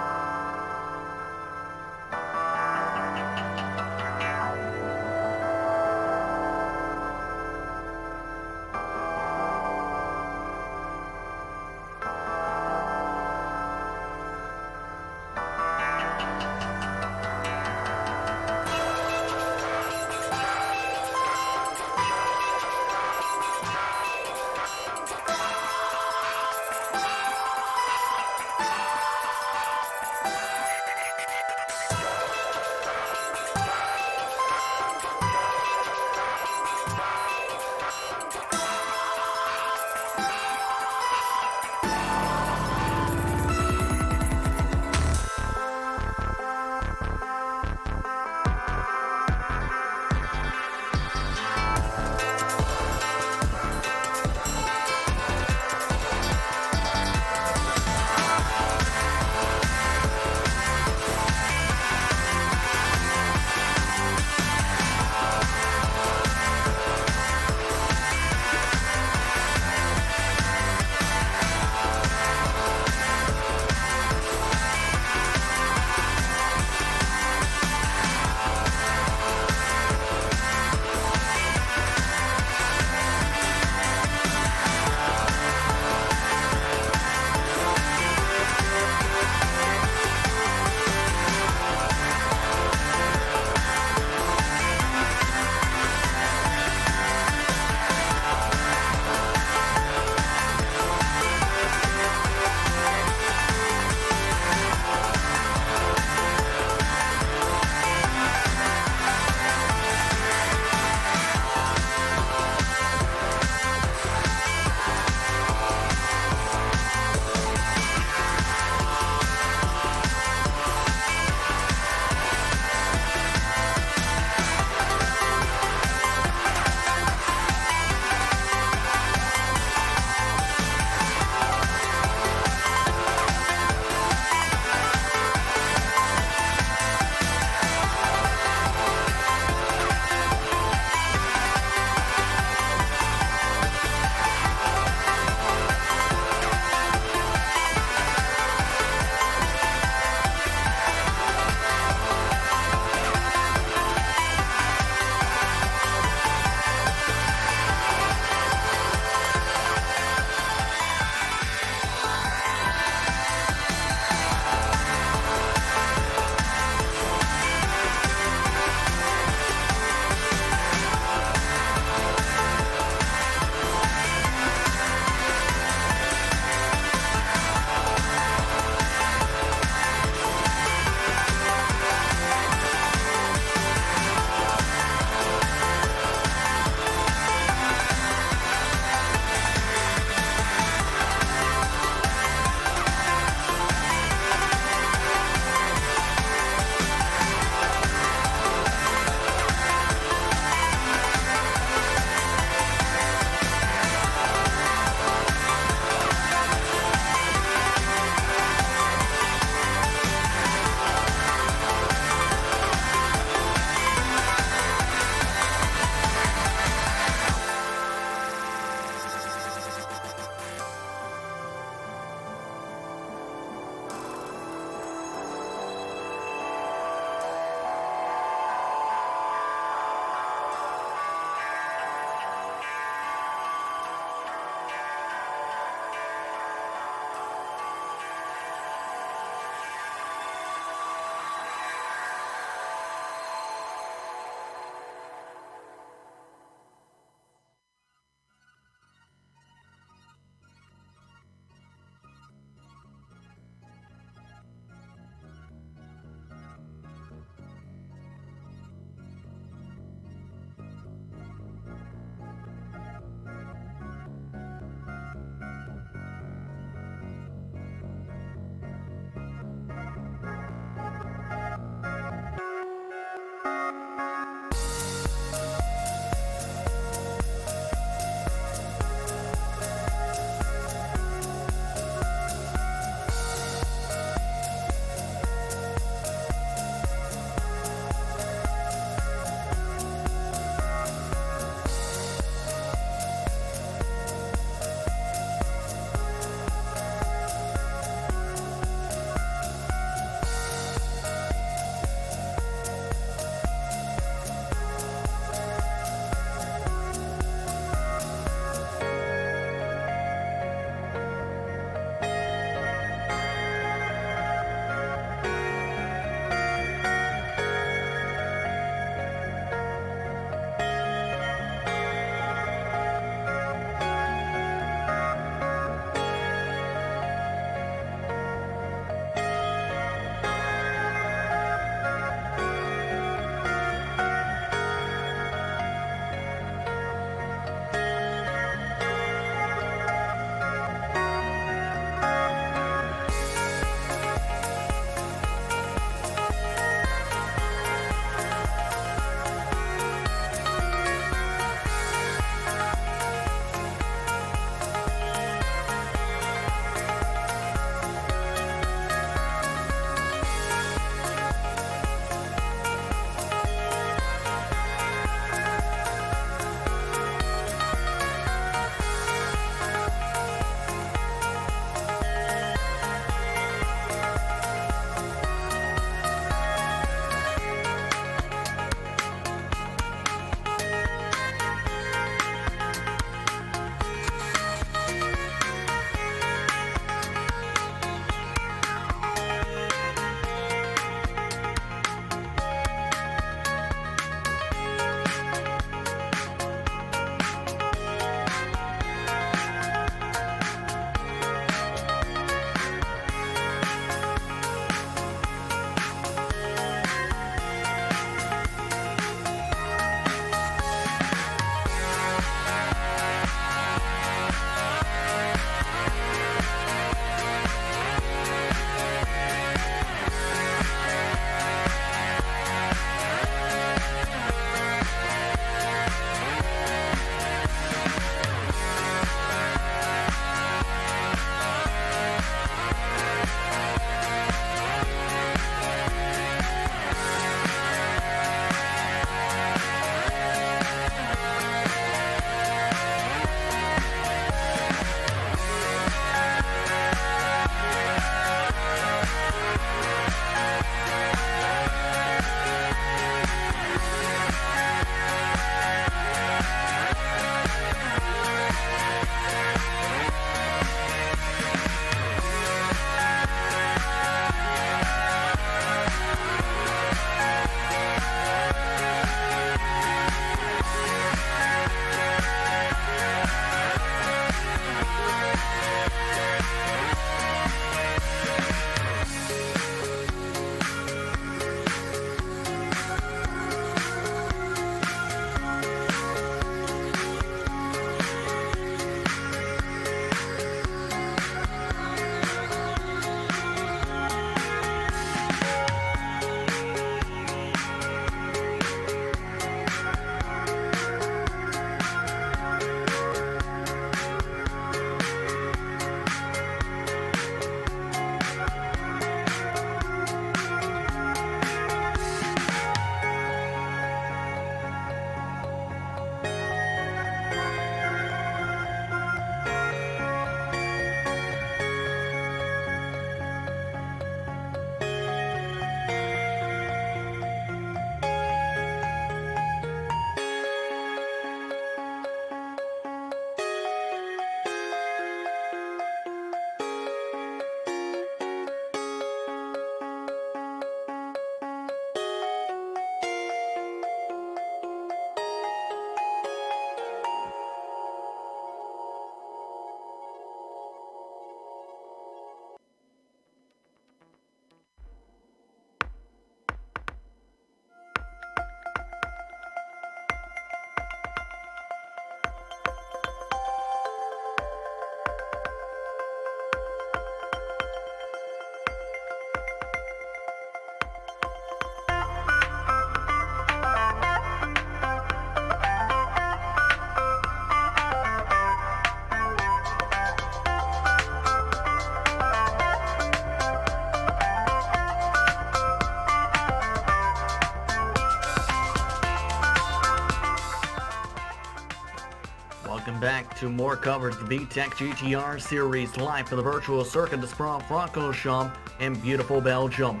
[SPEAKER 1] Welcome back to more coverage of the V-TEC GTR series live from the virtual circuit of Spa-Francorchamps in beautiful Belgium.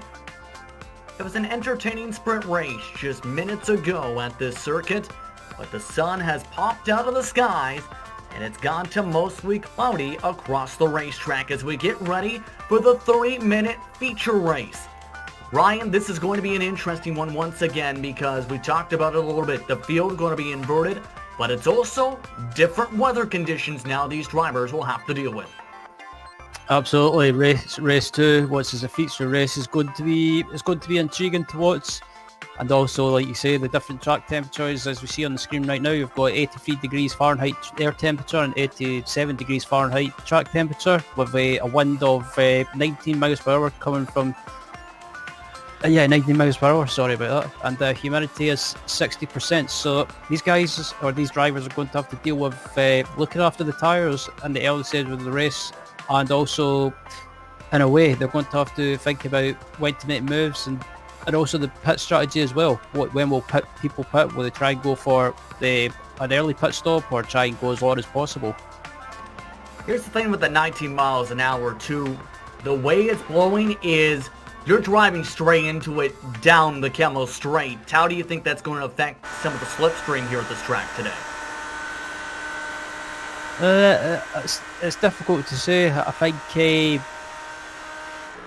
[SPEAKER 1] It was an entertaining sprint race just minutes ago at this circuit, but the sun has popped out of the skies and it's gone to mostly cloudy across the racetrack as we get ready for the 30-minute feature race. Ryan, this is going to be an interesting one once again because we talked about it a little bit. The field is going to be inverted, but it's also different weather conditions now these drivers will have to deal with.
[SPEAKER 3] Absolutely, race 2, which is a feature race, is going to be intriguing to watch. And also, like you say, the different track temperatures, as we see on the screen right now, you've got 83 degrees Fahrenheit air temperature and 87 degrees Fahrenheit track temperature, with a wind of 19 miles per hour coming from 19 miles per hour, sorry about that, and the humidity is 60%, so these guys, or these drivers, are going to have to deal with looking after the tyres in the early stage of the race, and also, in a way, they're going to have to think about when to make moves, and also the pit strategy as well. When will people pit? Will they try and go for an early pit stop, or try and go as long as possible?
[SPEAKER 1] Here's the thing with the 19 miles an hour too, the way it's blowing is you're driving straight into it down the Kemmel Straight. How do you think that's going to affect some of the slipstream here at this track today?
[SPEAKER 3] It's difficult to say. I think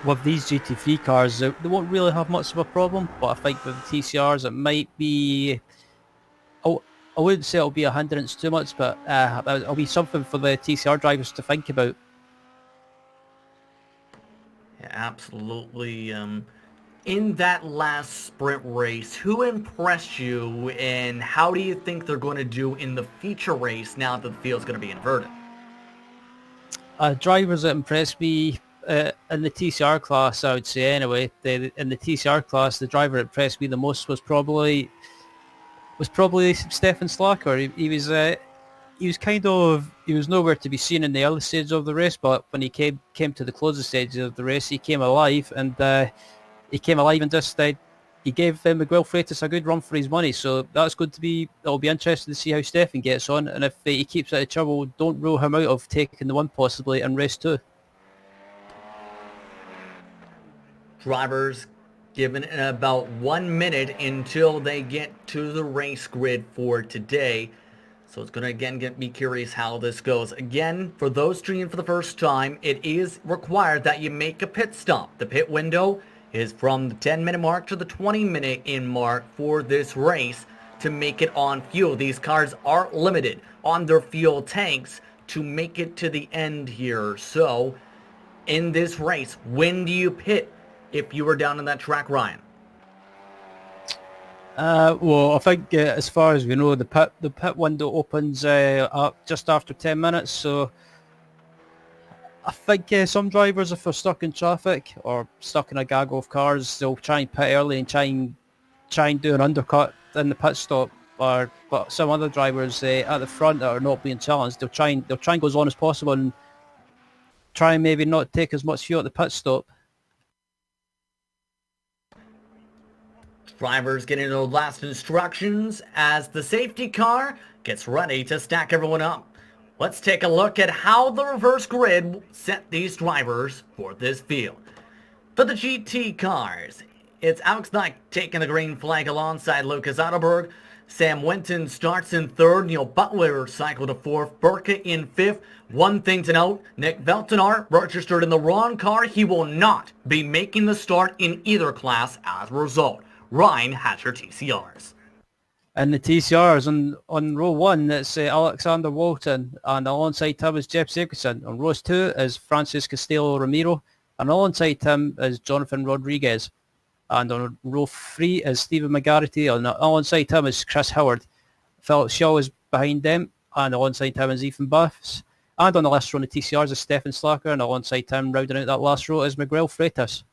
[SPEAKER 3] with these GT3 cars, they won't really have much of a problem, but I think with the TCRs it might be, I wouldn't say it'll be a hindrance too much, but it'll be something for the TCR drivers to think about.
[SPEAKER 1] Yeah, absolutely. In that last sprint race, who impressed you, and how do you think they're going to do in the feature race now that the field's going to be inverted?
[SPEAKER 3] Drivers that impressed me in the TCR class, I would say anyway. In the TCR class, the driver that impressed me the most was probably Stefan Slacker. He was nowhere to be seen in the early stages of the race, but when he came to the closing stages of the race, he came alive, and just he gave Miguel Freitas a good run for his money. So it'll be interesting to see how Stefan gets on, and if he keeps out of trouble, don't rule him out of taking the one possibly in race 2.
[SPEAKER 1] Drivers given about 1 minute until they get to the race grid for today. So it's going to again get me curious how this goes. Again, for those streaming for the first time, it is required that you make a pit stop. The pit window is from the 10-minute mark to the 20-minute in mark for this race to make it on fuel. These cars are limited on their fuel tanks to make it to the end here. So in this race, when do you pit if you were down in that track, Ryan?
[SPEAKER 3] Well, I think as far as we know, the pit window opens up just after 10 minutes. So I think some drivers, if they're stuck in traffic or stuck in a gaggle of cars, they'll try and pit early and try and do an undercut in the pit stop. But some other drivers at the front that are not being challenged, they'll try and go as long as possible and try and maybe not take as much fuel at the pit stop.
[SPEAKER 1] Drivers getting those last instructions as the safety car gets ready to stack everyone up. Let's take a look at how the reverse grid set these drivers for this field. For the GT cars, it's Alex Knight taking the green flag alongside Lucas Otterberg. Sam Winton starts in third. Neil Butler cycled to fourth. Burka in fifth. One thing to note, Nick Veltenar registered in the wrong car. He will not be making the start in either class as a result. Ryan has your TCRs.
[SPEAKER 3] And the TCRs on row 1, it's Alexander Walton, and alongside him is Jeff Sigurdsson. On row 2 is Francis Castillo Ramiro, and alongside him is Jonathan Rodriguez. And on row 3 is Stephen McGarity, and alongside him is Chris Howard. Philip Shaw is behind them, and alongside him is Ethan Buffs. And on the last row in the TCRs is Stefan Slacker, and alongside him, rounding out that last row, is Miguel Freitas.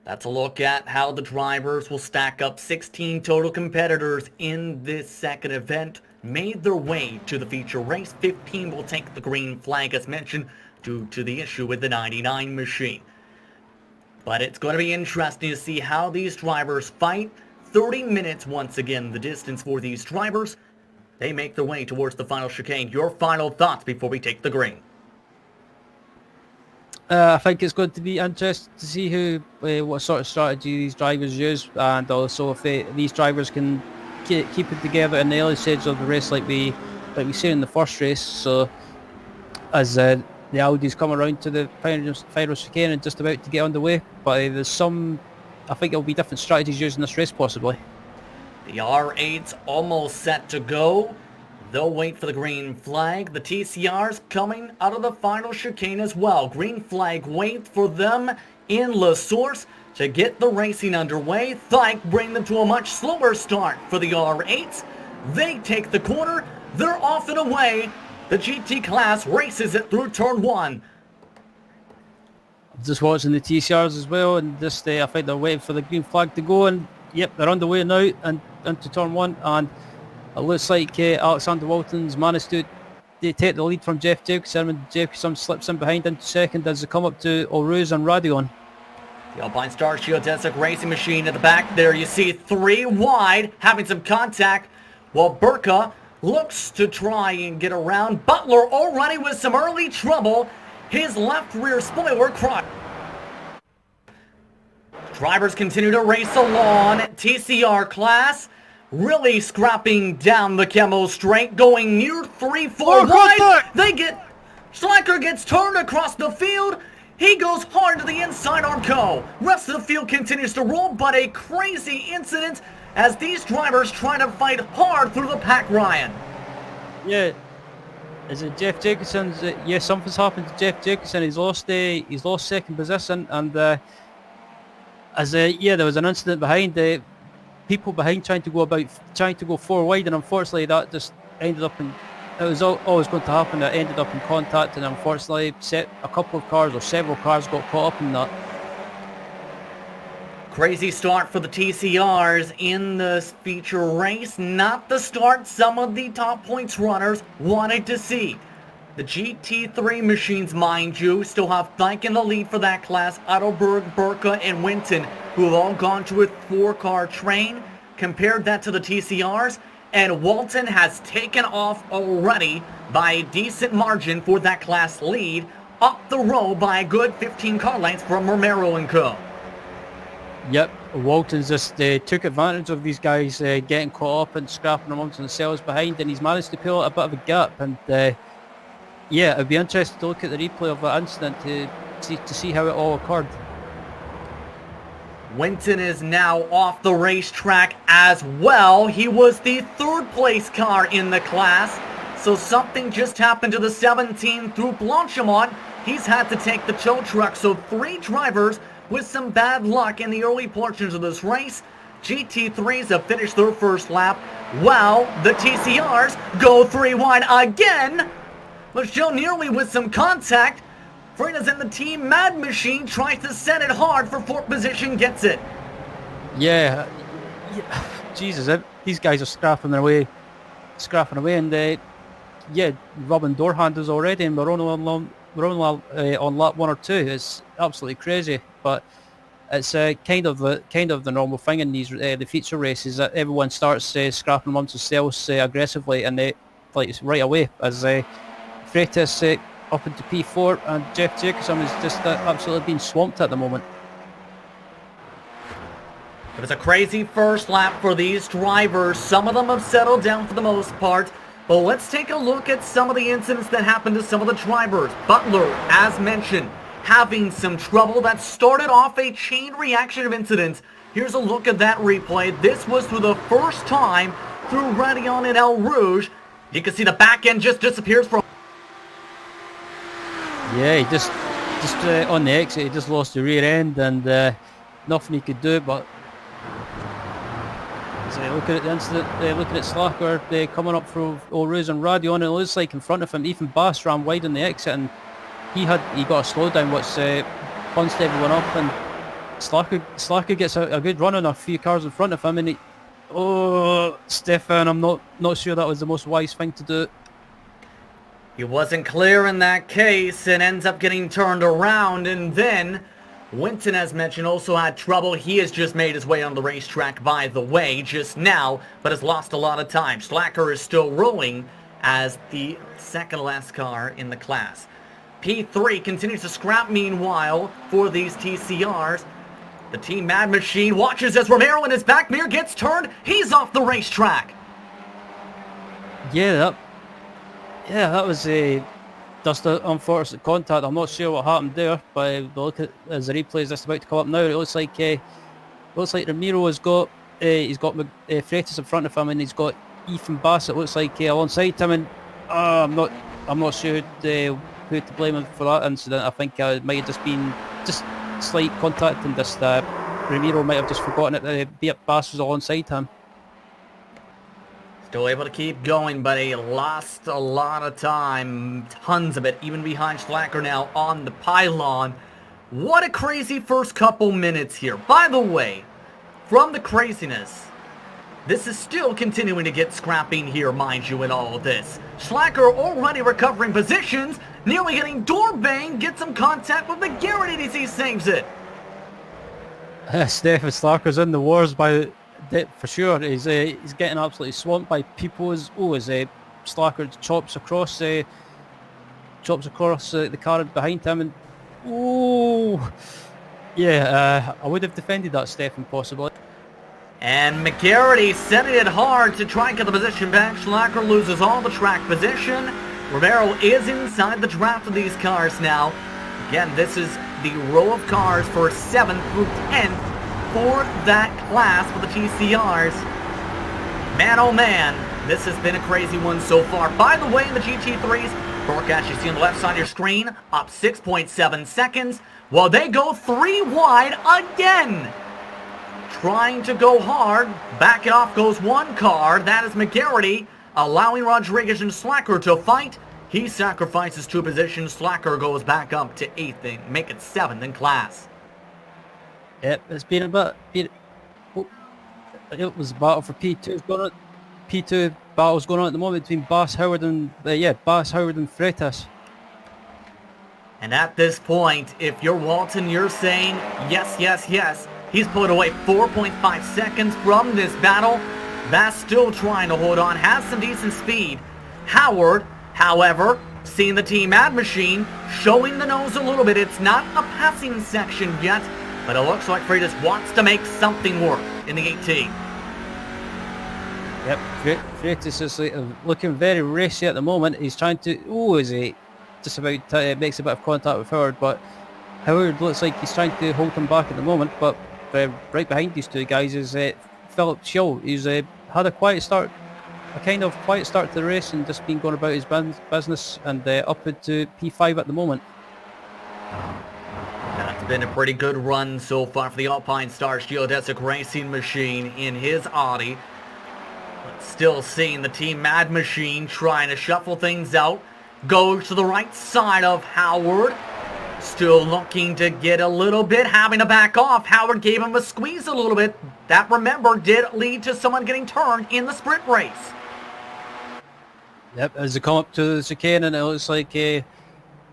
[SPEAKER 1] That's a look at how the drivers will stack up. 16 total competitors in this second event made their way to the feature race. 15 will take the green flag as mentioned due to the issue with the 99 machine. But it's going to be interesting to see how these drivers fight. 30 minutes once again the distance for these drivers. they make their way towards the final chicane. Your final thoughts before we take the green?
[SPEAKER 3] I think it's going to be interesting to see what sort of strategy these drivers use, and also if these drivers can keep it together in the early stages of the race, like we seen in the first race. So as the Audis come around to the final chicane and just about to get underway, but I think there'll be different strategies used in this race possibly.
[SPEAKER 1] The R8's almost set to go. They'll wait for the green flag. The TCR's coming out of the final chicane as well. Green flag waits for them in La Source to get the racing underway. V-TEC bring them to a much slower start for the R8s. They take the corner. They're off and away. The GT class races it through turn 1.
[SPEAKER 3] Just watching the TCRs as well, and just I think they're waiting for the green flag to go, and yep, they're underway now and into turn 1, and it looks like Alexander Walton's managed to take the lead from Jeff Jacobson, and Jacobson slips in behind into second as they come up to Oruz and Radion.
[SPEAKER 1] The Alpine Star Geodesic Racing Machine at the back there. You see 3 wide, having some contact, while Burka looks to try and get around. Butler already with some early trouble. His left rear spoiler cracked. Drivers continue to race along. TCR class really scrapping down the Chemo straight, going near 3-4 wide. Slacker gets turned across the field. He goes hard to the inside Arco. Rest of the field continues to roll, but a crazy incident as these drivers try to fight hard through the pack, Ryan.
[SPEAKER 3] Yeah. Is it Jeff Jacobson's? Yeah, something's happened to Jeff Jacobson. He's lost second position, and there was an incident behind. People behind trying to go 4 wide, and unfortunately that just ended up in. It was always going to happen. It ended up in contact, and unfortunately, several cars got caught up in that.
[SPEAKER 1] Crazy start for the TCRs in this feature race. Not the start some of the top points runners wanted to see. The GT3 machines, mind you, still have V-TEC in the lead for that class. Ottoberg, Burka, and Winton, who have all gone to a 4-car train. Compared that to the TCRs, and Walton has taken off already by a decent margin for that class lead, up the road by a good 15 car lengths from Romero and Co.
[SPEAKER 3] Yep, Walton's just took advantage of these guys getting caught up and scrapping amongst themselves behind, and he's managed to pull out a bit of a gap. And yeah, it'd be interesting to look at the replay of that incident to see how it all occurred.
[SPEAKER 1] Winton is now off the racetrack as well. He was the 3rd place car in the class, so something just happened to the 17 through Blanchimont. He's had to take the tow truck, so 3 drivers with some bad luck in the early portions of this race. GT3s have finished their first lap, while the TCRs go 3 wide again. Michelle Nearly with some contact. Freitas in the team Mad Machine tries to set it hard for 4th position, gets it.
[SPEAKER 3] Yeah. Jesus, these guys are scrapping away, and yeah, rubbing door handles already, and we're only on lap 1 or 2. It's absolutely crazy, but it's kind of the normal thing in these the feature races, that everyone starts scrapping amongst themselves aggressively, and they right away as Freitas up into P4, and Jeff Jacobson is just absolutely being swamped at the moment.
[SPEAKER 1] It was a crazy first lap for these drivers. Some of them have settled down for the most part. But let's take a look at some of the incidents that happened to some of the drivers. Butler, as mentioned, having some trouble. That started off a chain reaction of incidents. Here's a look at that replay. This was for the first time through Radion and El Rouge. You can see the back end just disappears from...
[SPEAKER 3] Yeah, he just on the exit, he just lost the rear end, and nothing he could do. But looking at the incident, looking at Slacker coming up through Oruz and Radion, and it looks like in front of him, even Bass ran wide on the exit, and he got a slowdown which punched everyone up, and Slacker gets a good run on a few cars in front of him, and Stefan, I'm not sure that was the most wise thing to do.
[SPEAKER 1] He wasn't clear in that case and ends up getting turned around, and then Winton, as mentioned, also had trouble. He has just made his way on the racetrack, by the way, just now, but has lost a lot of time. Slacker is still rolling as the second last car in the class. P3 continues to scrap, meanwhile, for these TCRs. The Team Mad Machine watches as Romero in his back mirror gets turned. He's off the racetrack.
[SPEAKER 3] Yeah, that was just an unfortunate contact. I'm not sure what happened there, but look at as the replay is just about to come up now. It looks like Ramiro has got Freitas in front of him, and he's got Ethan Bassett. Looks like alongside him, and I'm not sure who to blame him for that incident. I think it might have just been slight contact, and just Ramiro might have just forgotten that Bass was alongside him.
[SPEAKER 1] Still able to keep going, but he lost a lot of time, tons of it, even behind Slacker now on the pylon. What a crazy first couple minutes here. By the way, from the craziness, this is still continuing to get scrapping here, mind you, in all of this. Slacker already recovering positions, nearly hitting Doorbang, gets some contact with McGarrett as he saves it.
[SPEAKER 3] Stefan Slacker's in the wars for sure. He's getting absolutely swamped by people as Slacker chops across the car behind him, and I would have defended that, Stefan, possibly.
[SPEAKER 1] And McGarrett sending it hard to try and get the position back. Slacker loses all the track position. Romero is inside the draft of these cars now. Again, this is the row of cars for 7th through 10th for that class for the TCRs. Man, oh man, this has been a crazy one so far. By the way, in the GT3s, forecast you see on the left side of your screen, up 6.7 seconds, while they go 3 wide again. Trying to go hard, back it off goes one car, that is McGarrett, allowing Rodriguez and Slacker to fight. He sacrifices 2 positions, Slacker goes back up to 8th and make it 7th in class.
[SPEAKER 3] Yep, it's been a bit. It was a battle for P2's going on. P2 battles going on at the moment between Bass Howard and Freitas.
[SPEAKER 1] And at this point, if you're Walton, you're saying yes, yes, yes. He's put away 4.5 seconds from this battle. Bass still trying to hold on, has some decent speed. Howard, however, seeing the Team Mad Machine, showing the nose a little bit. It's not a passing section yet, but it looks like Freitas wants to make something work in the 18.
[SPEAKER 3] Yep, Freitas is looking very racy at the moment. He's trying to, just about makes a bit of contact with Howard, but Howard looks like he's trying to hold him back at the moment. But right behind these two guys is Philip Schill. He's had a kind of quiet start to the race and just been going about his business, and up into P5 at the moment.
[SPEAKER 1] That's been a pretty good run so far for the Alpine Stars Geodesic Racing Machine in his Audi. But still seeing the Team Mad Machine trying to shuffle things out. Goes to the right side of Howard. Still looking to get a little bit, having to back off. Howard gave him a squeeze a little bit. That, remember, did lead to someone getting turned in the sprint race.
[SPEAKER 3] Yep, as they come up to the chicane, and it looks like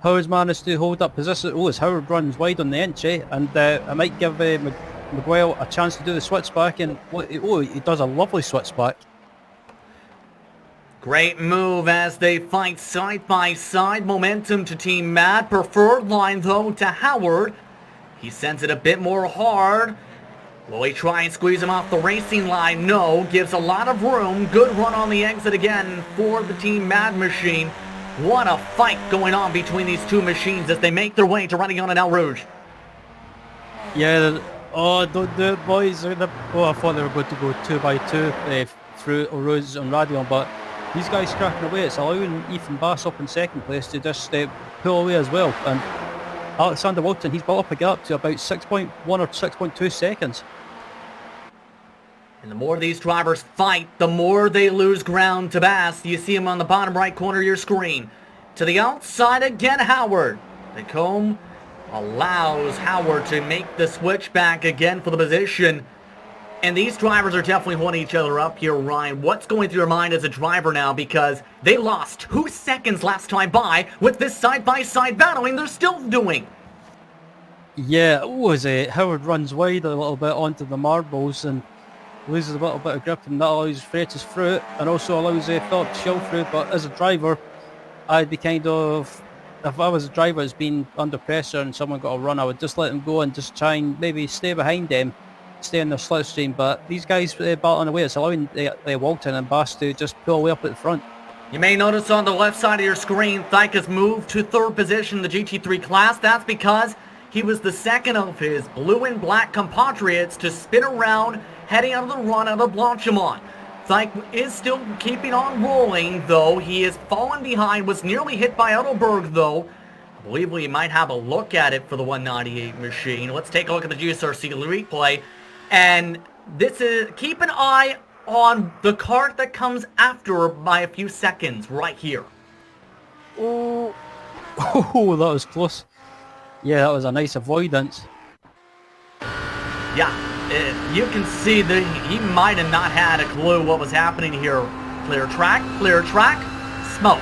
[SPEAKER 3] Howard's managed to hold up position. As Howard runs wide on the entry, and I might give Miguel a chance to do the switchback, and he does a lovely switchback.
[SPEAKER 1] Great move as they fight side by side. Momentum to Team Mad. Preferred line, though, to Howard. He sends it a bit more hard. Will he try and squeeze him off the racing line? No. Gives a lot of room. Good run on the exit again for the Team Mad Machine. What a fight going on between these two machines as they make their way to running on an El Rouge.
[SPEAKER 3] Yeah, don't do it, boys. I thought they were going to go 2x2 through El Rouge and Radion, but these guys cracking away. It's allowing Ethan Bass up in second place to just pull away as well. And Alexander Walton, he's built up a gap to about 6.1 or 6.2 seconds.
[SPEAKER 1] And the more these drivers fight, the more they lose ground to Bass. You see him on the bottom right corner of your screen. To the outside again, Howard. The comb allows Howard to make the switch back again for the position. And these drivers are definitely holding each other up here, Ryan. What's going through your mind as a driver now? Because they lost 2 seconds last time by with this side-by-side battling they're still doing.
[SPEAKER 3] Yeah, Howard runs wide a little bit onto the marbles and loses a little bit of grip, and that allows Freitas through it and also allows Philip to shield through. But as a driver, I'd be kind of, if I was a driver that's been under pressure and someone got a run, I would just let them go and just try and maybe stay behind them, stay in their slipstream. But these guys battling away, it's allowing Walton and Bass to just pull away up at the front.
[SPEAKER 1] You may notice on the left side of your screen, Thyke has moved to third position in the GT3 class. That's because he was the second of his blue and black compatriots to spin around heading out of the run out of Blanchimont. Thyke is still keeping on rolling, though. He has fallen behind, was nearly hit by Edelberg, though. I believe we might have a look at it for the 198 machine. Let's take a look at the GSRC replay. And this is, keep an eye on the kart that comes after by a few seconds right here.
[SPEAKER 3] Oh, that was close. Yeah, that was a nice avoidance.
[SPEAKER 1] Yeah, you can see that he might have not had a clue what was happening here. Clear track, smoke.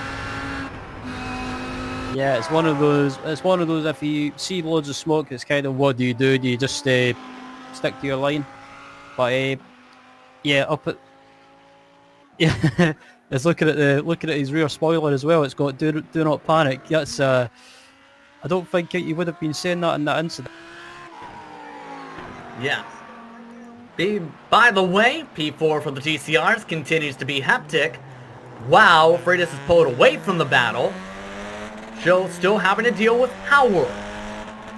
[SPEAKER 3] Yeah, it's one of those. If you see loads of smoke, it's kind of, what do you do? Do you just stick to your line? But yeah, up at it's looking at his rear spoiler as well. It's got do not panic. That's I don't think you would have been saying that in that incident.
[SPEAKER 1] Yeah. By the way, P4 for the TCRs continues to be hectic. Wow, Freitas is pulled away from the battle. Joe still having to deal with Howard.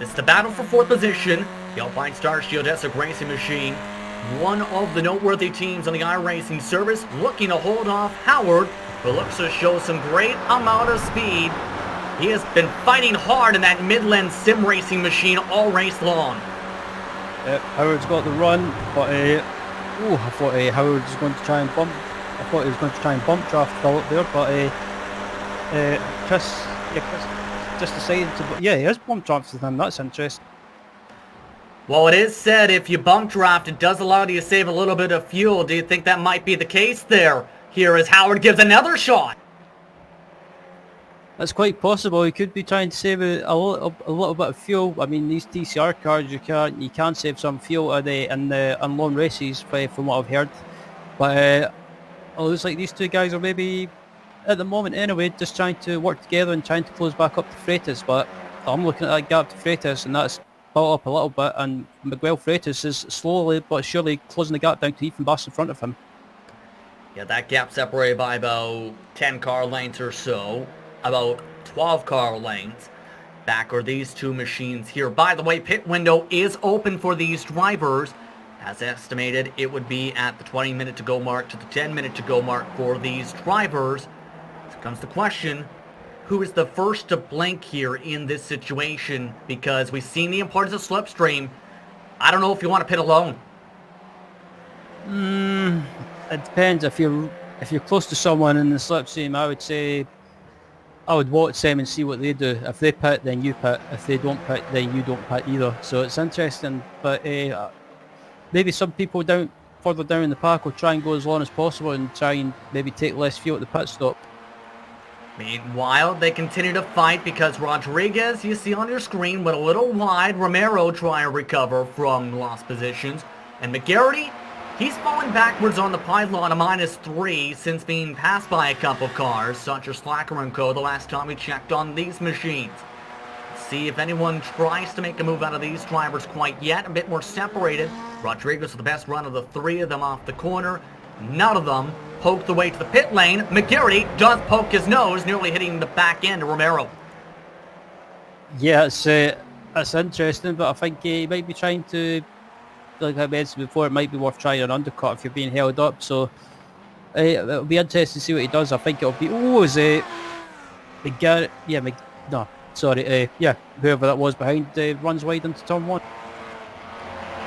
[SPEAKER 1] It's the battle for fourth position. The Alpine Star Geodesic Racing Machine, one of the noteworthy teams on the iRacing service, looking to hold off Howard, who looks to show some great amount of speed. He has been fighting hard in that Midland sim racing machine all race long.
[SPEAKER 3] Howard's got the run, but I thought Howard was going to try and bump. I thought he was going to try and bump draft Philip there, but Chris just decided to. Yeah, he has bump drafted him. That's interesting.
[SPEAKER 1] Well, it is said if you bump draft, it does allow you to save a little bit of fuel. Do you think that might be the case there? Here as Howard gives another shot.
[SPEAKER 3] That's quite possible. He could be trying to save a little bit of fuel. I mean, these TCR cars, you can save some fuel in long races, from what I've heard. But it looks like these two guys are maybe, at the moment anyway, just trying to work together and trying to close back up to Freitas. But I'm looking at that gap to Freitas, and that's built up a little bit. And Miguel Freitas is slowly but surely closing the gap down to Ethan Bass in front of him.
[SPEAKER 1] Yeah, that gap separated by about 10 car lengths or so. About 12 car lengths. Back are these two machines here. By the way, pit window is open for these drivers. As estimated, it would be at the 20-minute to go mark to the 10-minute to go mark for these drivers. So comes the question, who is the first to blink here in this situation? Because we've seen the importance of slipstream. I don't know if you want to pit alone.
[SPEAKER 3] It depends. If you're close to someone in the slipstream, I would say I would watch them and see what they do. If they pit, then you pit. If they don't pit, then you don't pit either. So it's interesting. But maybe some people further down in the pack will try and go as long as possible and try and maybe take less fuel at the pit stop.
[SPEAKER 1] Meanwhile, they continue to fight because Rodriguez, you see on your screen, went a little wide. Romero trying to recover from lost positions. And McGarity, he's fallen backwards on the pylon, a -3 since being passed by a couple cars, such as Slacker & Co. the last time we checked on these machines. Let's see if anyone tries to make a move out of these drivers quite yet. A bit more separated. Rodriguez with the best run of the three of them off the corner. None of them poked the way to the pit lane. McGarity does poke his nose, nearly hitting the back end of Romero.
[SPEAKER 3] Yeah, it's interesting, but I think he might be trying to, like I mentioned before, it might be worth trying an undercut if you're being held up. So it'll be interesting to see what he does. I think it'll be McGarry. Whoever that was behind runs wide into turn one.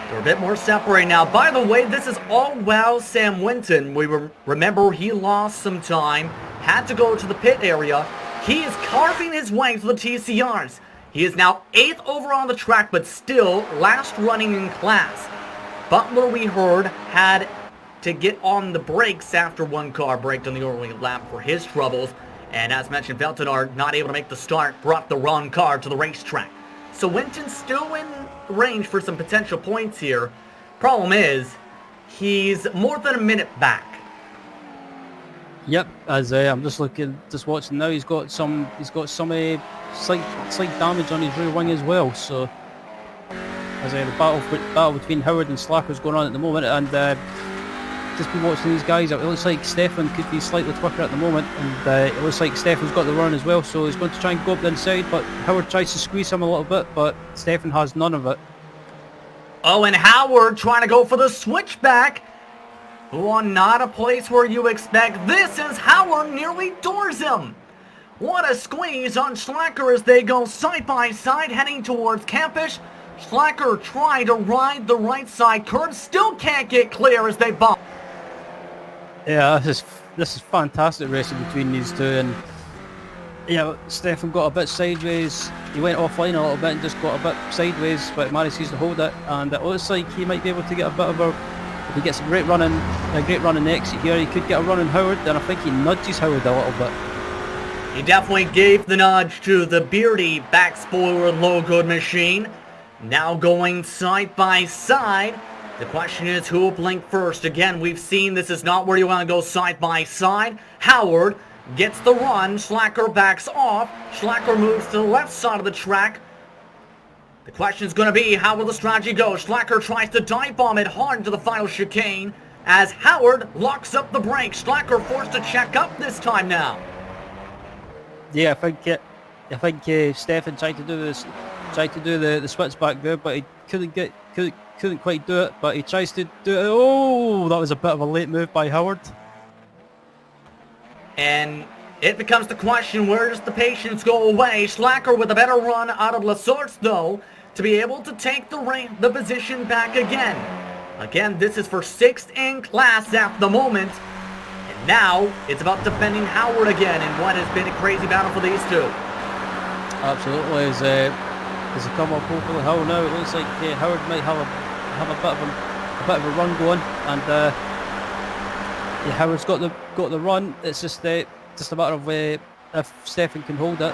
[SPEAKER 1] They're a bit more separated now. By the way, this is all while Sam Winton. We remember he lost some time, had to go to the pit area. He is carving his way to the TCRs. He is now 8th over on the track, but still last running in class. Butler, we heard, had to get on the brakes after one car braked on the early lap for his troubles. And as mentioned, Veltenard not able to make the start, brought the wrong car to the racetrack. So Winton's still in range for some potential points here. Problem is, he's more than a minute back.
[SPEAKER 3] Yep, as I'm just watching now, he's got some slight damage on his rear wing as well. So as the battle between Howard and Slacker is going on at the moment, and just been watching these guys. It looks like Stefan could be slightly quicker at the moment, and it looks like Stefan's got the run as well. So he's going to try and go up the inside, but Howard tries to squeeze him a little bit, but Stefan has none of it.
[SPEAKER 1] Oh, and Howard trying to go for the switchback. Oh, not a place where you expect this, as Howard nearly doors him. What a squeeze on Slacker as they go side by side heading towards Campish. Slacker trying to ride the right side curve, still can't get clear as they bump.
[SPEAKER 3] Yeah, this is fantastic racing between these two, and yeah, Stefan got a bit sideways. He went offline a little bit and just got a bit sideways, but manages to hold it, and it looks like he might be able to get a bit of if he gets a great run in the exit here, he could get a run in Howard, and I think he nudges Howard a little bit.
[SPEAKER 1] He definitely gave the nudge to the beardy back spoiler logoed machine. Now going side by side. The question is who will blink first. Again, we've seen this is not where you want to go side by side. Howard gets the run. Slacker backs off. Slacker moves to the left side of the track. The question is going to be, how will the strategy go? Slacker tries to dive bomb it hard into the final chicane as Howard locks up the brakes. Slacker forced to check up this time now.
[SPEAKER 3] Yeah, I think Stefan tried to do the switch back there, but he couldn't quite do it. But he tries to do it. Oh, that was a bit of a late move by Howard.
[SPEAKER 1] And it becomes the question, where does the patience go away? Slacker with a better run out of La Source, though, to be able to take the position back again. Again, this is for 6th in class at the moment. And now, it's about defending Howard again in what has been a crazy battle for these two.
[SPEAKER 3] Absolutely. As they come up over the hill now, it looks like Howard might have a bit of a run going, and Howard's got the run. It's just a matter of if Stefan can hold it.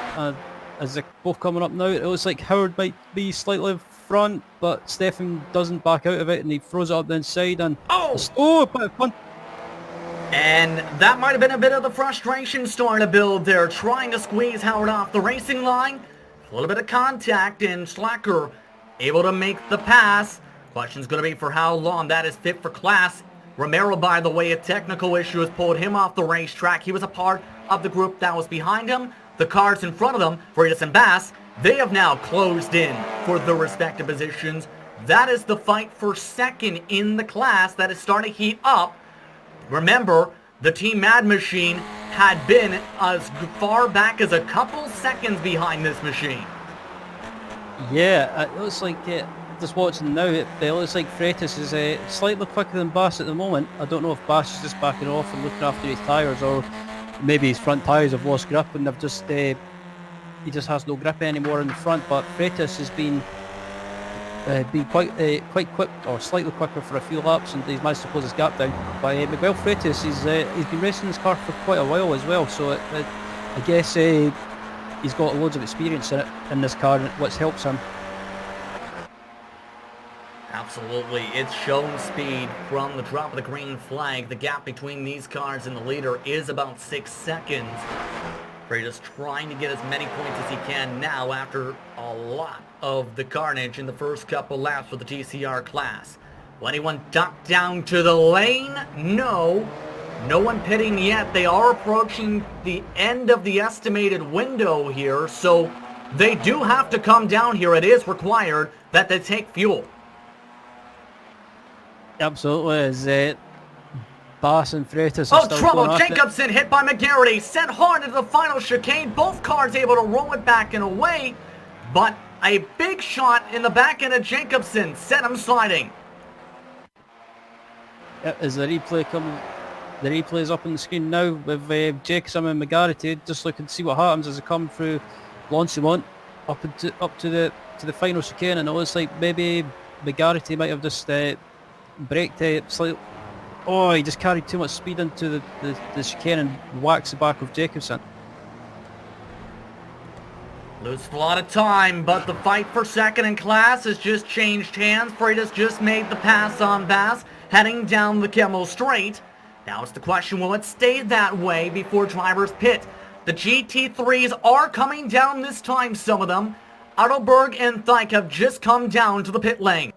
[SPEAKER 3] As they're both coming up now, it looks like Howard might be slightly in front, but Stefan doesn't back out of it, and he throws it up the inside, and a bit of punt.
[SPEAKER 1] And that might have been a bit of the frustration starting to build there, trying to squeeze Howard off the racing line. A little bit of contact, and Slacker able to make the pass. Question's going to be for how long that is fit for class. Romero, by the way, a technical issue has pulled him off the racetrack. He was a part of the group that was behind him. The cars in front of them, Freitas and Bass, they have now closed in for their respective positions. That is the fight for second in the class that is starting to heat up. Remember, the Team Mad Machine had been as far back as a couple seconds behind this machine.
[SPEAKER 3] Yeah, it looks like just watching now, it looks like Freitas is slightly quicker than Bass at the moment. I don't know if Bass is just backing off and looking after his tyres, or maybe his front tyres have lost grip and they've just he just has no grip anymore in the front. But Freitas has been quite quick, or slightly quicker for a few laps, and he's managed to close his gap down. But Miguel Freitas, he's been racing this car for quite a while as well, so I guess he's got loads of experience in this car, which helps him.
[SPEAKER 1] Absolutely, it's shown speed from the drop of the green flag. The gap between these cars and the leader is about 6 seconds. Freitas trying to get as many points as he can now after a lot of the carnage in the first couple laps for the GCR class. Will anyone duck down to the lane? No. No one pitting yet. They are approaching the end of the estimated window here, so they do have to come down here. It is required that they take fuel.
[SPEAKER 3] Absolutely, as Bass and Freitas are still
[SPEAKER 1] trouble!
[SPEAKER 3] going
[SPEAKER 1] Jacobson hit by McGarity, sent hard into the final chicane. Both cars able to roll it back and away, but a big shot in the back end of Jacobson sent him sliding.
[SPEAKER 3] As the replay is up on the screen now with Jacobson and McGarity just looking to see what happens as they come through Blanchimont up to the final chicane, and it looks like maybe McGarity might have just braked slightly. Oh, he just carried too much speed into the chicane and whacks the back of Jacobson.
[SPEAKER 1] Loses a lot of time, but the fight for second in class has just changed hands. Freitas just made the pass on Bass, heading down the Kemmel Straight. Now it's the question, will it stay that way before drivers pit? The GT3s are coming down this time, some of them. Ottoberg and V-TEC have just come down to the pit lane.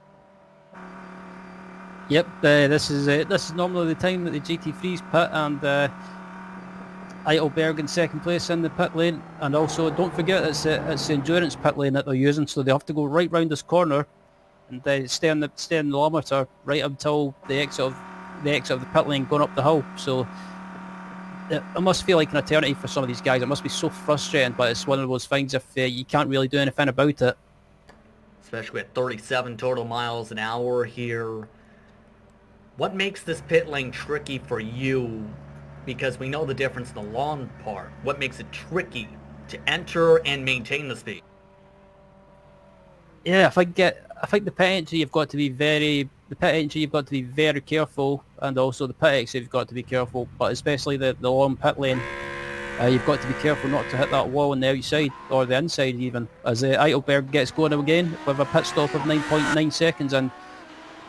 [SPEAKER 3] Yep, this is normally the time that the GT3s pit, and Eitelberg in second place in the pit lane. And also, don't forget, it's the endurance pit lane that they're using, so they have to go right round this corner and stay on the limiter right until the exit of the pit lane going up the hill. So it must feel like an eternity for some of these guys. It must be so frustrating, but it's one of those things if you can't really do anything about it.
[SPEAKER 1] Especially at 37 total miles an hour here. What makes this pit lane tricky for you? Because we know the difference in the long part. What makes it tricky to enter and maintain the speed?
[SPEAKER 3] Yeah, I think the pit entry you've got to be very careful, and also the pit exit you've got to be careful. But especially the long pit lane, you've got to be careful not to hit that wall on the outside or the inside even. As Eitelberg gets going again with a pit stop of 9.9 seconds, and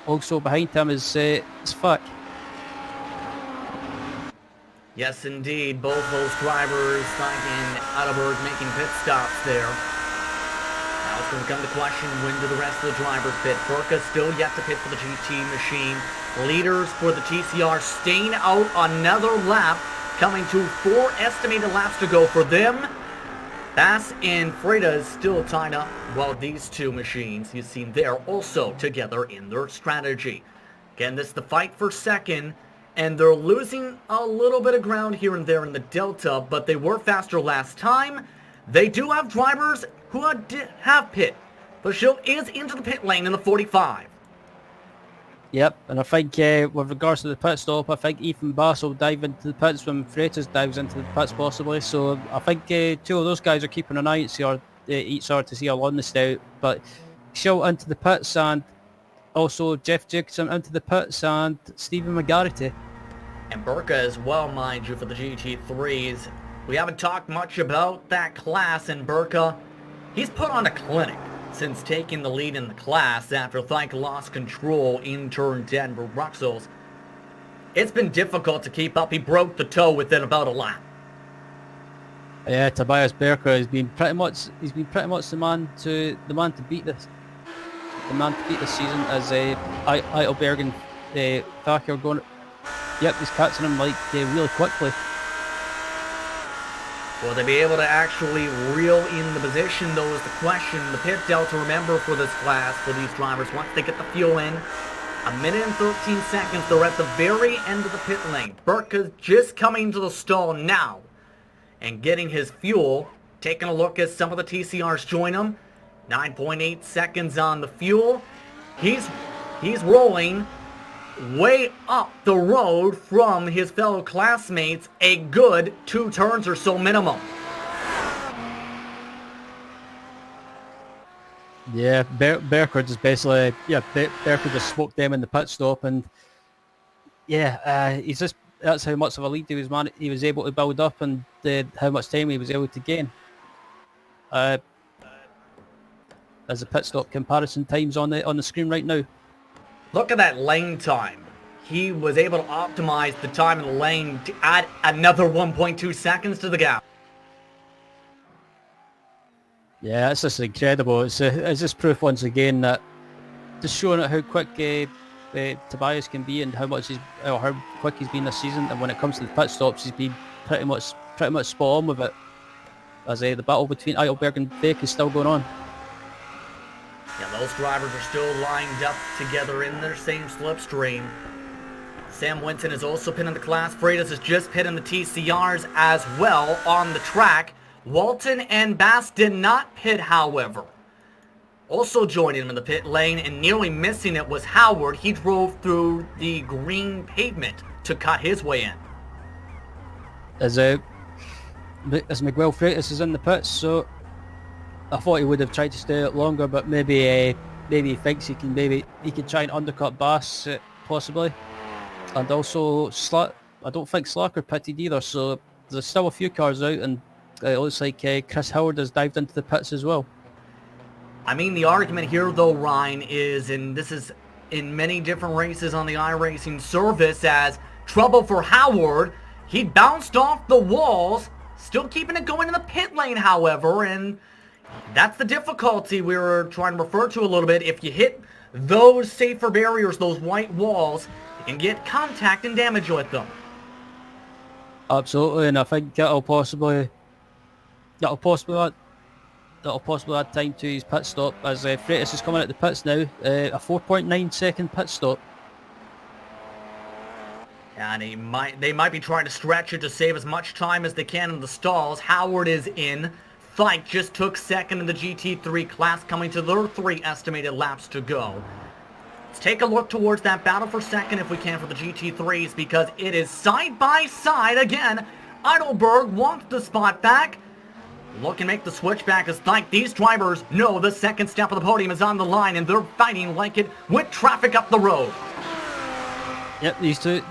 [SPEAKER 3] also behind him is V-TEC.
[SPEAKER 1] Yes, indeed. Both those drivers, V-TEC and Ottoberg, making pit stops there. Now it's going to come to question, when do the rest of the drivers pit? Burka still yet to pit for the GT machine. Leaders for the TCR staying out another lap, coming to 4 estimated laps to go for them. Bass and Freitas still tied up, while these two machines, you've seen there, also together in their strategy. Again, this is the fight for second, and they're losing a little bit of ground here and there in the Delta, but they were faster last time. They do have drivers who have pit. The shield is into the pit lane in the 45.
[SPEAKER 3] Yep, and I think with regards to the pit stop, I think Ethan Bass will dive into the pits when Freitas dives into the pits possibly. So I think two of those guys are keeping an eye to see how long they stay out. But Schill into the pits, and also Jeff Jacobson into the pits, and Stephen McGarity.
[SPEAKER 1] And Burka as well, mind you, for the GT3s. We haven't talked much about that class, and Burka, he's put on a clinic since taking the lead in the class after V-TEC lost control in turn 10 for Bruxelles. It's been difficult to keep up. He broke the toe within about a lap.
[SPEAKER 3] Yeah, Tobias Berker has been pretty much the man to beat this. The man to beat this season, as Eitelberg and V-TEC are going. Yep, he's catching him really quickly.
[SPEAKER 1] Will they be able to actually reel in the position, though, is the question. The pit delta, remember, for this class, for these drivers, once they get the fuel in, 1 minute and 13 seconds, they're at the very end of the pit lane. Burka's just coming to the stall now and getting his fuel. Taking a look as some of the TCRs join him. 9.8 seconds on the fuel. He's rolling way up the road from his fellow classmates, a good 2 turns or so minimum.
[SPEAKER 3] Yeah, Berker just basically, Berker just smoked them in the pit stop, and that's how much of a lead he was able to build up, and how much time he was able to gain. As the pit stop comparison times on the screen right now.
[SPEAKER 1] Look at that lane time. He was able to optimize the time in the lane to add another 1.2 seconds to the gap.
[SPEAKER 3] Yeah, it's just incredible. It's just proof once again that just showing how quick Tobias can be, and how quick he's been this season. And when it comes to the pit stops, he's been pretty much spot on with it. As the battle between Eitelberg and V-TEC is still going on.
[SPEAKER 1] Yeah, those drivers are still lined up together in their same slipstream. Sam Winton is also pitting the class. Freitas is just pitting the TCRs as well on the track. Walton and Bass did not pit, however. Also joining him in the pit lane and nearly missing it was Howard. He drove through the green pavement to cut his way in.
[SPEAKER 3] As Miguel Freitas is in the pits, so I thought he would have tried to stay out longer, but maybe he thinks he can try and undercut Bass possibly, and also I don't think Slacker pitted either, so there's still a few cars out, and It looks like Chris Howard has dived into the pits as well.
[SPEAKER 1] I mean, the argument here, though, Ryan, is, and this is in many different races on the iRacing service, as trouble for Howard. He bounced off the walls, still keeping it going in the pit lane, however, and that's the difficulty we were trying to refer to a little bit. If you hit those safer barriers, those white walls, you can get contact and damage with them.
[SPEAKER 3] Absolutely, and I think that'll possibly add time to his pit stop, as Freitas is coming out the pits now. A 4.9 second pit stop.
[SPEAKER 1] And they might be trying to stretch it to save as much time as they can in the stalls. Howard is in. Fike just took second in the GT3 class, coming to their 3 estimated laps to go. Let's take a look towards that battle for second if we can for the GT3s, because it is side by side again. Heidelberg wants the spot back. Look and make the switch back as like these drivers know the second step of the podium is on the line, and they're fighting like it with traffic up the road.
[SPEAKER 3] Yep,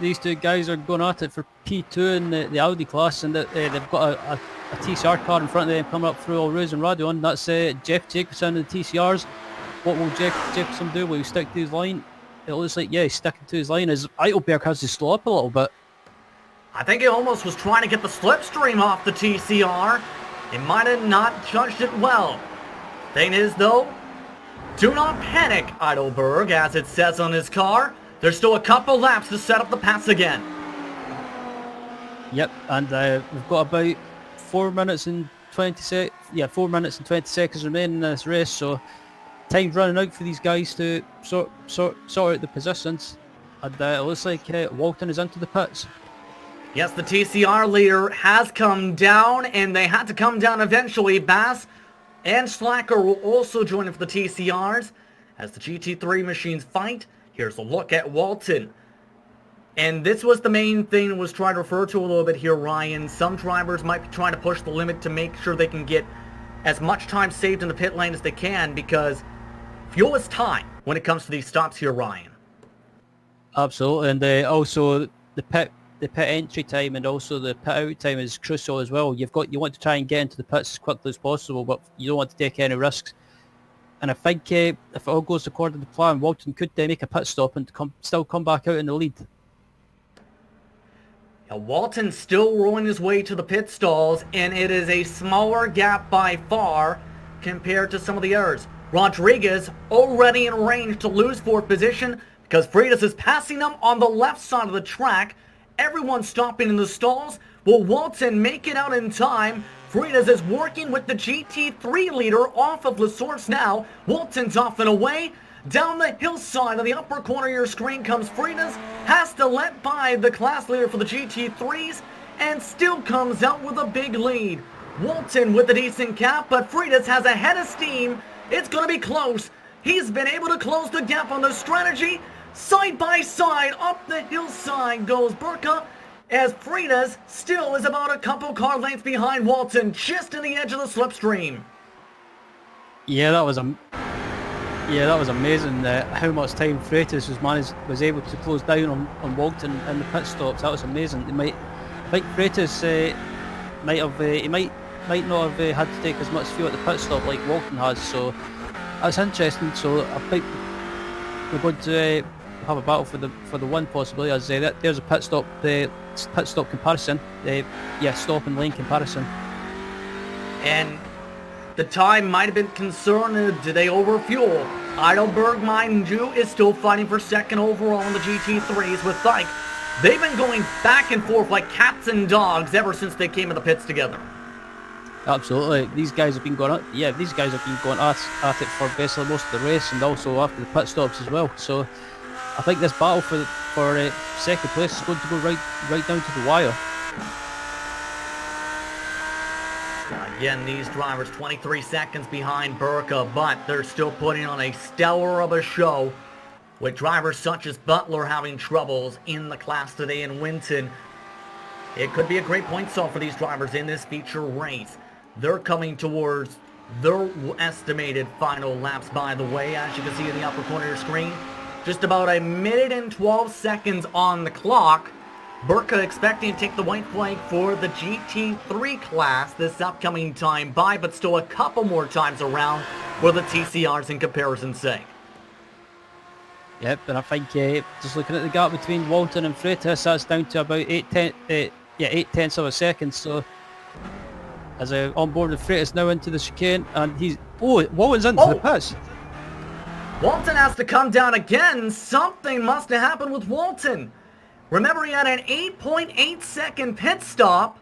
[SPEAKER 3] these two guys are going at it for P2 in the Audi class, and they've got a TCR car in front of them coming up through all Rose and Radon. That's Jeff Jacobson in the TCRs. What will Jacobson do? Will he stick to his line? It looks like, yeah, he's sticking to his line, as Heidelberg has to slow up a little bit.
[SPEAKER 1] I think he almost was trying to get the slipstream off the TCR. He might have not judged it well. Thing is, though, do not panic, Heidelberg, as it says on his car. There's still a couple laps to set up the pass again.
[SPEAKER 3] Yep, and we've got about 4 minutes and 20 seconds remaining in this race, so time's running out for these guys to sort out the positions. And it looks like Walton is into the pits.
[SPEAKER 1] Yes, the TCR leader has come down, and they had to come down eventually. Bass and Slacker will also join in for the TCRs as the GT3 machines fight. Here's a look at Walton. And this was the main thing I was trying to refer to a little bit here, Ryan. Some drivers might be trying to push the limit to make sure they can get as much time saved in the pit lane as they can, because fuel is time when it comes to these stops here, Ryan.
[SPEAKER 3] Absolutely, and also the pit entry time and also the pit out time is crucial as well. You want to try and get into the pits as quickly as possible, but you don't want to take any risks. And I think if it all goes according to plan, Walton could make a pit stop and still come back out in the lead.
[SPEAKER 1] Now, Walton's still rolling his way to the pit stalls, and it is a smaller gap by far compared to some of the others. Rodriguez already in range to lose 4th position because Freitas is passing him on the left side of the track. Everyone's stopping in the stalls. Will Walton make it out in time? Freitas is working with the GT3 leader off of Lesorts now. Walton's off and away. Down the hillside of the upper corner of your screen comes Freitas. Has to let by the class leader for the GT3s and still comes out with a big lead. Walton with a decent gap, but Freitas has a head of steam. It's going to be close. He's been able to close the gap on the strategy. Side by side, up the hillside goes Burka, as Freitas still is about a couple car lengths behind Walton, just in the edge of the slipstream.
[SPEAKER 3] Yeah, that was amazing how much time Freitas was able to close down on Walton in the pit stops. That was amazing. I think Freitas might not have had to take as much fuel at the pit stop like Walton has, so that's interesting. So I think we're going to have a battle for the win possibly, as there's a pit stop comparison. Stop and lane comparison.
[SPEAKER 1] And the time might have been concerned. Did they overfuel? Heidelberg, mind you, is still fighting for second overall in the GT3s with Dyke. They've been going back and forth like cats and dogs ever since they came in the pits together.
[SPEAKER 3] Absolutely, these guys have been going at it for basically most of the race, and also after the pit stops as well. So I think this battle for second place is going to go right down to the wire.
[SPEAKER 1] Again, these drivers 23 seconds behind Burka, but they're still putting on a stellar of a show, with drivers such as Butler having troubles in the class today in Winton. It could be a great point stall for these drivers in this feature race. They're coming towards their estimated final laps, by the way, as you can see in the upper corner of your screen. Just about a minute and 12 seconds on the clock. Burka expecting to take the white flag for the GT3 class this upcoming time by, but still a couple more times around for the TCRs in comparison's sake.
[SPEAKER 3] Yep, and I think just looking at the gap between Walton and Freitas, that's down to about 8/10 of a second. So as on board with Freitas now into the chicane, and Walton's into the pits.
[SPEAKER 1] Walton has to come down again. Something must have happened with Walton. Remember, he had an 8.8 second pit stop.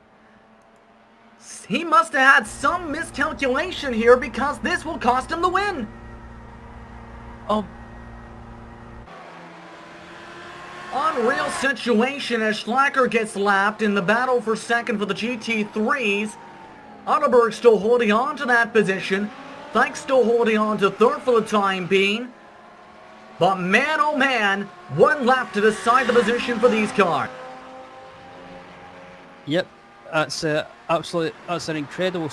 [SPEAKER 1] He must have had some miscalculation here because this will cost him the win. Unreal situation as Schlacker gets lapped in the battle for second for the GT3s. Otterberg still holding on to that position. Thanks still holding on to third for the time being. But man, oh man, one lap to decide the position for these cars.
[SPEAKER 3] Yep, that's that's an incredible,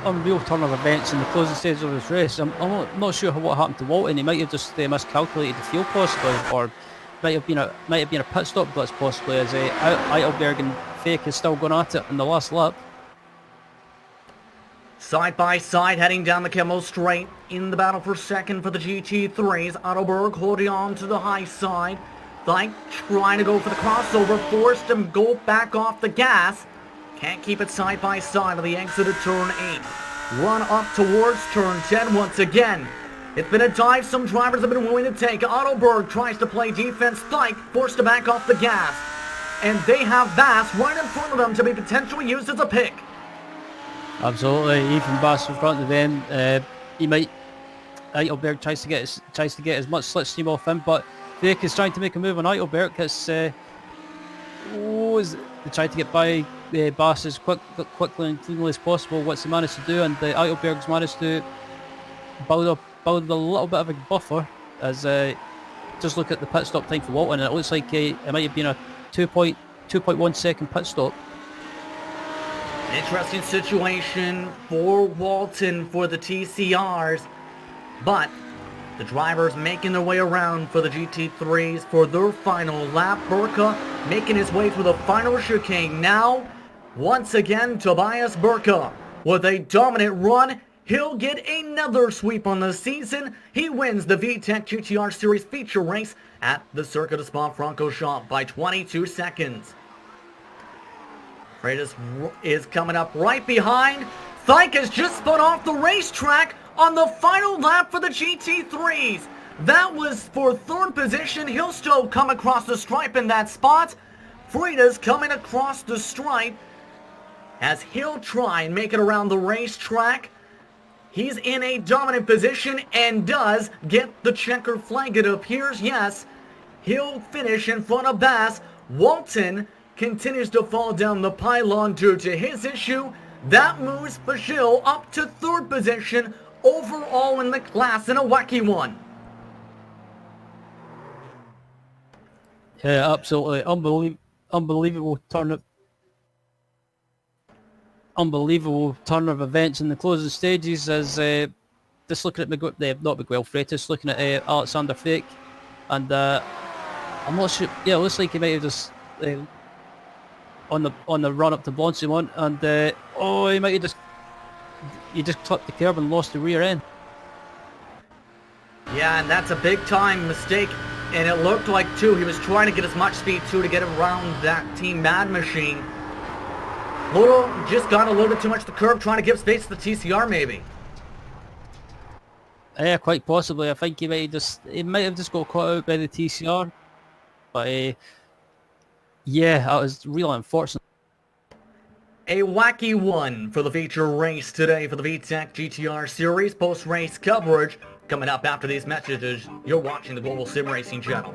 [SPEAKER 3] unreal turn of events in the closing stages of this race. I'm not sure what happened to Walton. He might have just miscalculated the fuel possibly, or might have been a pit stop blitz possibly, as Eitelberg and Fake is still going at it in the last lap.
[SPEAKER 1] Side by side, heading down the Kimmel Straight in the battle for second for the GT3s. Ottoberg holding on to the high side. Like trying to go for the crossover, forced him to go back off the gas. Can't keep it side by side on the exit of turn 8. Run up towards turn 10 once again. It's been a dive some drivers have been willing to take. Ottoberg tries to play defense. Thike forced to back off the gas. And they have Bass right in front of them to be potentially used as a pick.
[SPEAKER 3] Absolutely, even Bass in front of them. Eitelberg tries to get as much slipstream off him, but Fake is trying to make a move on Eitelberg. They tried to get by Bass as quickly and cleanly as possible. What's he managed to do, and Eitelberg's managed to build a little bit of a buffer. As just look at the pit stop time for Walton, and it looks like it might have been a 2.1 second pit stop.
[SPEAKER 1] Interesting situation for Walton for the TCRs, but the drivers making their way around for the GT3s for their final lap. Burka making his way through the final chicane. Now, once again, Tobias Burka with a dominant run. He'll get another sweep on the season. He wins the V-TEC GTR Series feature race at the Circuit of Spa-Francorchamps by 22 seconds. Freitas is coming up right behind. Thike has just spun off the racetrack on the final lap for the GT3s. That was for third position. He'll still come across the stripe in that spot. Freitas coming across the stripe as he'll try and make it around the racetrack. He's in a dominant position and does get the checker flag, it appears. Yes, he'll finish in front of Bass. Walton continues to fall down the pylon due to his issue. That moves Bashil up to third position overall in the class in a wacky one.
[SPEAKER 3] Yeah, absolutely. Unbelievable turn of events in the closing stages, as just looking at not Miguel Freitas, looking at Alexander Fake, and I'm not sure. Yeah, it looks like he might have just on the run up to Blanchimont, and he might have just clipped the curb and lost the rear end.
[SPEAKER 1] Yeah, and that's a big time mistake, and it looked like too he was trying to get as much speed too to get around that Team Mad Machine. Just got a little bit too much to the curb, trying to give space to the TCR maybe.
[SPEAKER 3] Yeah, quite possibly. I think he might have just got caught out by the TCR, but yeah, that was really unfortunate.
[SPEAKER 1] A wacky one for the feature race today for the V-TEC GTR Series. Post-race coverage coming up after these messages. You're watching the Global SimRacing Channel.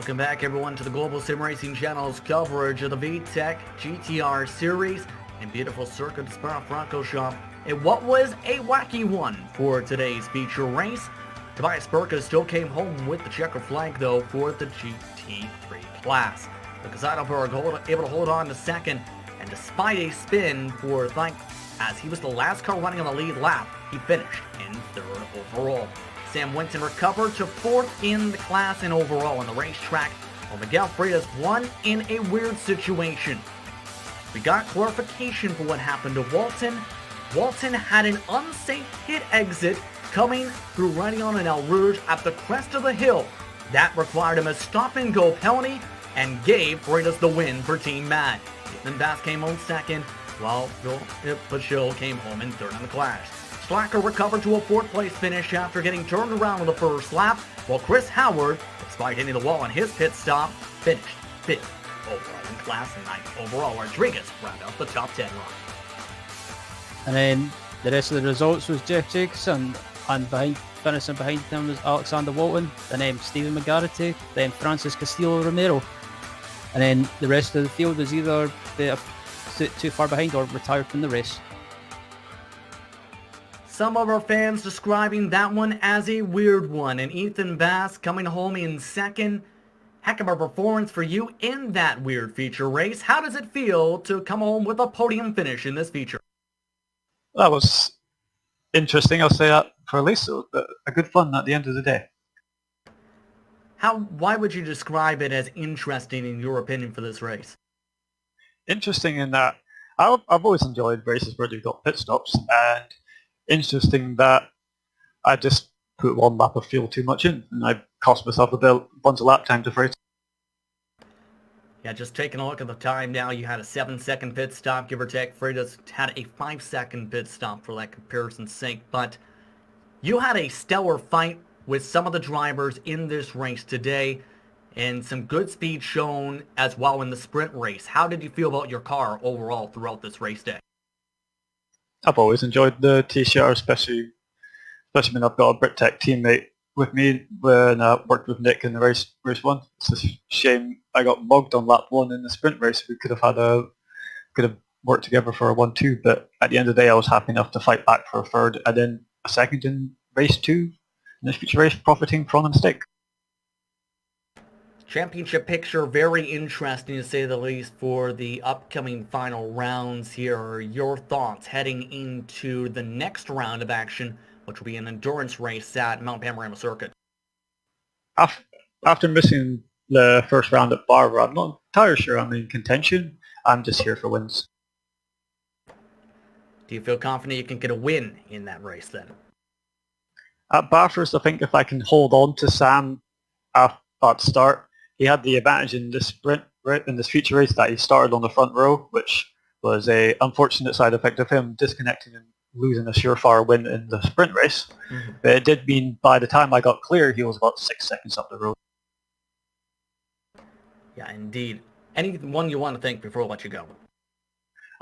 [SPEAKER 1] Welcome back everyone to the Global SimRacing Channel's coverage of the V-TEC GTR series in beautiful circuit Spa-Francorchamps in what was a wacky one for today's feature race. Tobias Burka still came home with the checker flag though for the GT3 class. Lucas Heidelberg able to hold on to second, and despite a spin for Thike, as he was the last car running on the lead lap, he finished in third overall. Sam Winton recovered to fourth in the class and overall on the racetrack, while Miguel Freitas won in a weird situation. We got clarification for what happened to Walton. Walton had an unsafe pit exit coming through Radion and El Rouge at the crest of the hill. That required him a stop-and-go penalty and gave Freitas the win for Team Mad. Ethan Bass came home second, while Phil Pachil came home in third in the class. Slacker recovered to a fourth-place finish after getting turned around on the first lap, while Chris Howard, despite hitting the wall on his pit stop, finished fifth overall in class and ninth overall. Rodriguez rounded out the top 10 run.
[SPEAKER 3] And then the rest of the results was Jeff Jacobson, and finishing behind him was Alexander Walton, and then Stephen McGarity, then Francis Castillo Romero. And then the rest of the field was either too far behind or retired from the race.
[SPEAKER 1] Some of our fans describing that one as a weird one, and Ethan Bass coming home in second. Heck of a performance for you in that weird feature race. How does it feel to come home with a podium finish in this feature?
[SPEAKER 5] That was interesting, I'll say that for at least a good fun at the end of the day.
[SPEAKER 1] Why would you describe it as interesting in your opinion for this race?
[SPEAKER 5] Interesting in that I've always enjoyed races where they've got pit stops, and interesting that I just put one lap of fuel too much in, and I cost myself a bunch of lap time to race.
[SPEAKER 1] Yeah, just taking a look at the time now, you had a 7-second pit stop, give or take. Freitas had a 5-second pit stop for that comparison's sake, but you had a stellar fight with some of the drivers in this race today, and some good speed shown as well in the sprint race. How did you feel about your car overall throughout this race day?
[SPEAKER 5] I've always enjoyed the TCR, especially when I've got a V-TEC teammate with me when I worked with Nick in the race one. It's a shame I got mugged on lap one in the sprint race. We could have worked together for a 1-2, but at the end of the day I was happy enough to fight back for a third and then a second in race 2 in this future race, profiting from the mistake.
[SPEAKER 1] Championship picture very interesting to say the least for the upcoming final rounds here. Your thoughts heading into the next round of action, which will be an endurance race at Mount Panorama Circuit?
[SPEAKER 5] After missing the first round at Barber, I'm not entirely sure I'm in contention. I'm just here for wins.
[SPEAKER 1] Do you feel confident you can get a win in that race then?
[SPEAKER 5] At Bathurst, I think if I can hold on to Sam at the start, he had the advantage in this sprint, right, in this feature race, that he started on the front row, which was a unfortunate side effect of him disconnecting and losing a surefire win in the sprint race. Mm-hmm. But it did mean by the time I got clear, he was about 6 seconds up the road.
[SPEAKER 1] Yeah, indeed. Anyone you want to thank before I let you go?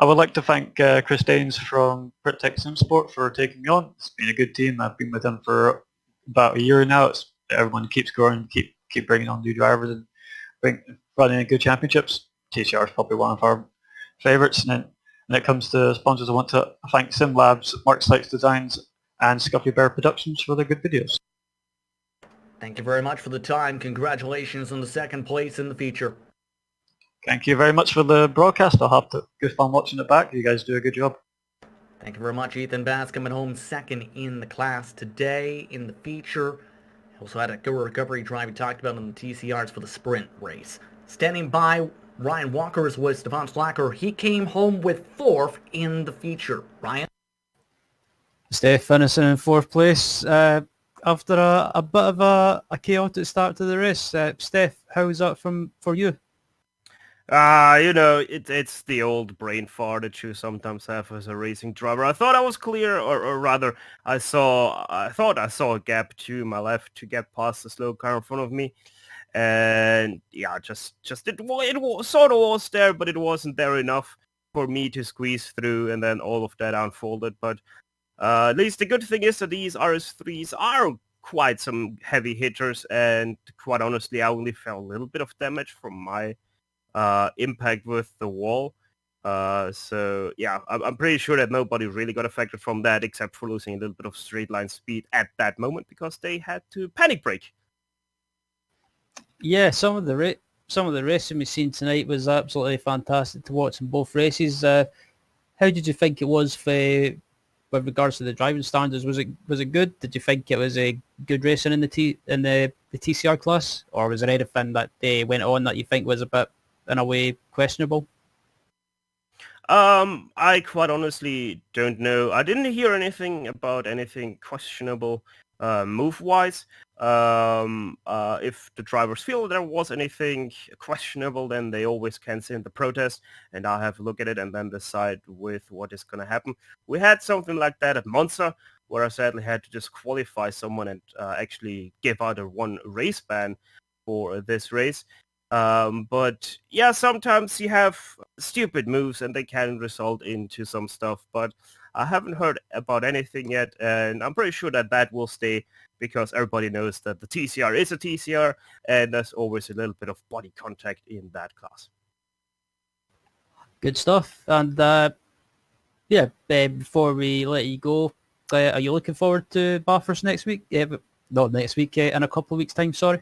[SPEAKER 5] I would like to thank Chris Daines from V-TEC Simsport for taking me on. It's been a good team. I've been with them for about a year now. Everyone keeps growing, keep bringing on new drivers and running good championships. TCR is probably one of our favourites. And then when it comes to sponsors, I want to thank SimLabs, Mark Sykes Designs and Scuffy Bear Productions for their good videos.
[SPEAKER 1] Thank you very much for the time. Congratulations on the second place in the feature.
[SPEAKER 5] Thank you very much for the broadcast. I'll have to good fun watching it back. You guys do a good job.
[SPEAKER 1] Thank you very much, Ethan Bass, coming home second in the class today in the feature. Also had a good recovery drive we talked about on the TCRs for the sprint race. Standing by Ryan Walker's was Stefan Slacker. He came home with fourth in the feature. Ryan?
[SPEAKER 3] Steph finishing in fourth place after a bit of a chaotic start to the race. Steph, how was that for you?
[SPEAKER 4] It's the old brain fart that you sometimes have as a racing driver. I thought I was clear, or rather, I thought I saw a gap to my left to get past the slow car in front of me, and yeah, it sort of was there, but it wasn't there enough for me to squeeze through, and then all of that unfolded. But at least the good thing is that these RS3s are quite some heavy hitters, and quite honestly, I only felt a little bit of damage from my impact with the wall. So yeah, I'm pretty sure that nobody really got affected from that, except for losing a little bit of straight line speed at that moment because they had to panic brake.
[SPEAKER 3] Yeah, some of the racing we've seen tonight was absolutely fantastic to watch in both races. How did you think it was with regards to the driving standards? Was it good? Did you think it was a good racing in the TCR class, or was there anything that they went on that you think was a bit in a way questionable?
[SPEAKER 4] I quite honestly don't know. I didn't hear anything about anything questionable move-wise. If the drivers feel there was anything questionable, then they always can send the protest, and I'll have a look at it and then decide with what is going to happen. We had something like that at Monza, where I sadly had to disqualify someone and actually give out a 1 race ban for this race. But yeah, sometimes you have stupid moves and they can result into some stuff, but I haven't heard about anything yet, and I'm pretty sure that that will stay because everybody knows that the TCR is a TCR, and there's always a little bit of body contact in that class.
[SPEAKER 3] Good stuff. And before we let you go, are you looking forward to Bathurst next week? Yeah, but not next week, in a couple of weeks' time, sorry.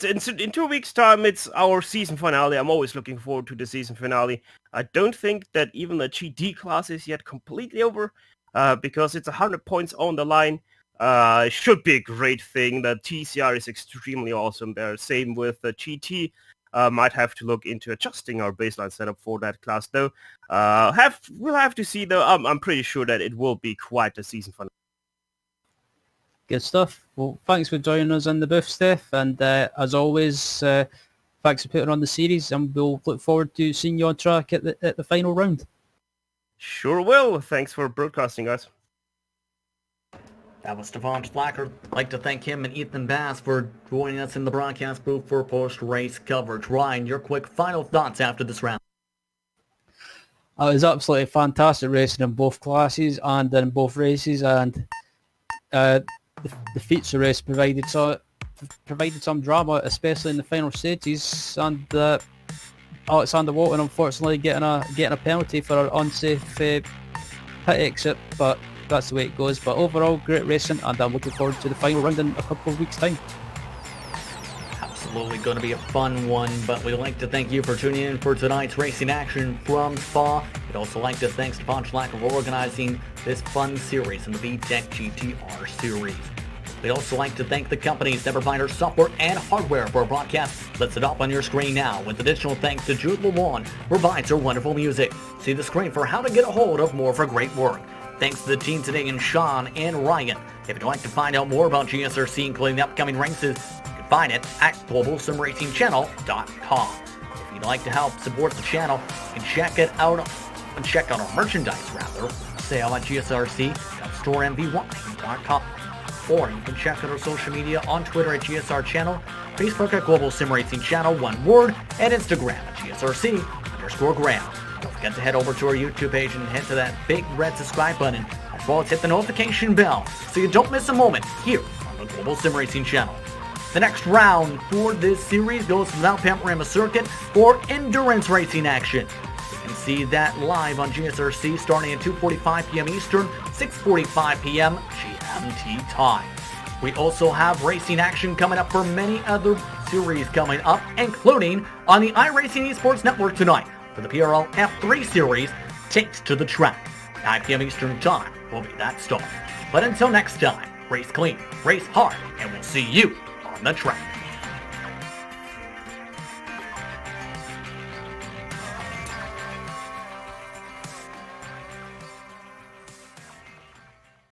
[SPEAKER 4] In 2 weeks' time, it's our season finale. I'm always looking forward to the season finale. I don't think that even the GT class is yet completely over, because it's 100 points on the line. It should be a great thing. The TCR is extremely awesome there. Same with the GT. Might have to look into adjusting our baseline setup for that class, though. We'll have to see, though. I'm pretty sure that it will be quite a season finale.
[SPEAKER 3] Good stuff. Well, thanks for joining us in the booth, Steph. And as always, thanks for putting on the series, and we'll look forward to seeing you on track at the final round.
[SPEAKER 4] Sure will. Thanks for broadcasting, guys.
[SPEAKER 1] That was Spa-Francorchamps. I'd like to thank him and Ethan Bass for joining us in the broadcast booth for post-race coverage. Ryan, your quick final thoughts after this round.
[SPEAKER 3] It was absolutely fantastic racing in both classes and in both races, and the feature race provided some drama, especially in the final stages, and Alexander Walton unfortunately getting a penalty for an unsafe pit exit, but that's the way it goes. But overall, great racing, and I'm looking forward to the final round in a couple of weeks' time.
[SPEAKER 1] Absolutely going to be a fun one, but we'd like to thank you for tuning in for tonight's racing action from Spa. We'd also like to thank Spa-Francorchamps for organizing this fun series in the V-TEC GTR series. We'd also like to thank the companies that provide our software and hardware for our broadcast listed up on your screen now, with additional thanks to Jude LeWan, who provides our wonderful music. See the screen for how to get a hold of more of our great work. Thanks to the team today and Sean and Ryan. If you'd like to find out more about GSRC, including the upcoming races, you can find it at globalsimracingchannel.com. If you'd like to help support the channel, you can check out our merchandise, sale at GSRC.storemvy.com. Or you can check out our social media on Twitter at GSR Channel, Facebook at Global SimRacing Channel, one word, and Instagram at GSRC_Graham. Don't forget to head over to our YouTube page and hit to that big red subscribe button, as well as hit the notification bell so you don't miss a moment here on the Global SimRacing Channel. The next round for this series goes to the Mount Panorama Circuit for endurance racing action. You can see that live on GSRC starting at 2:45 p.m. Eastern, 6:45 p.m. GMT time. We also have racing action coming up for many other series coming up, including on the iRacing Esports Network tonight, for the PRL F3 series takes to the track. 9 p.m. Eastern time will be that start. But until next time, race clean, race hard, and we'll see you on the track.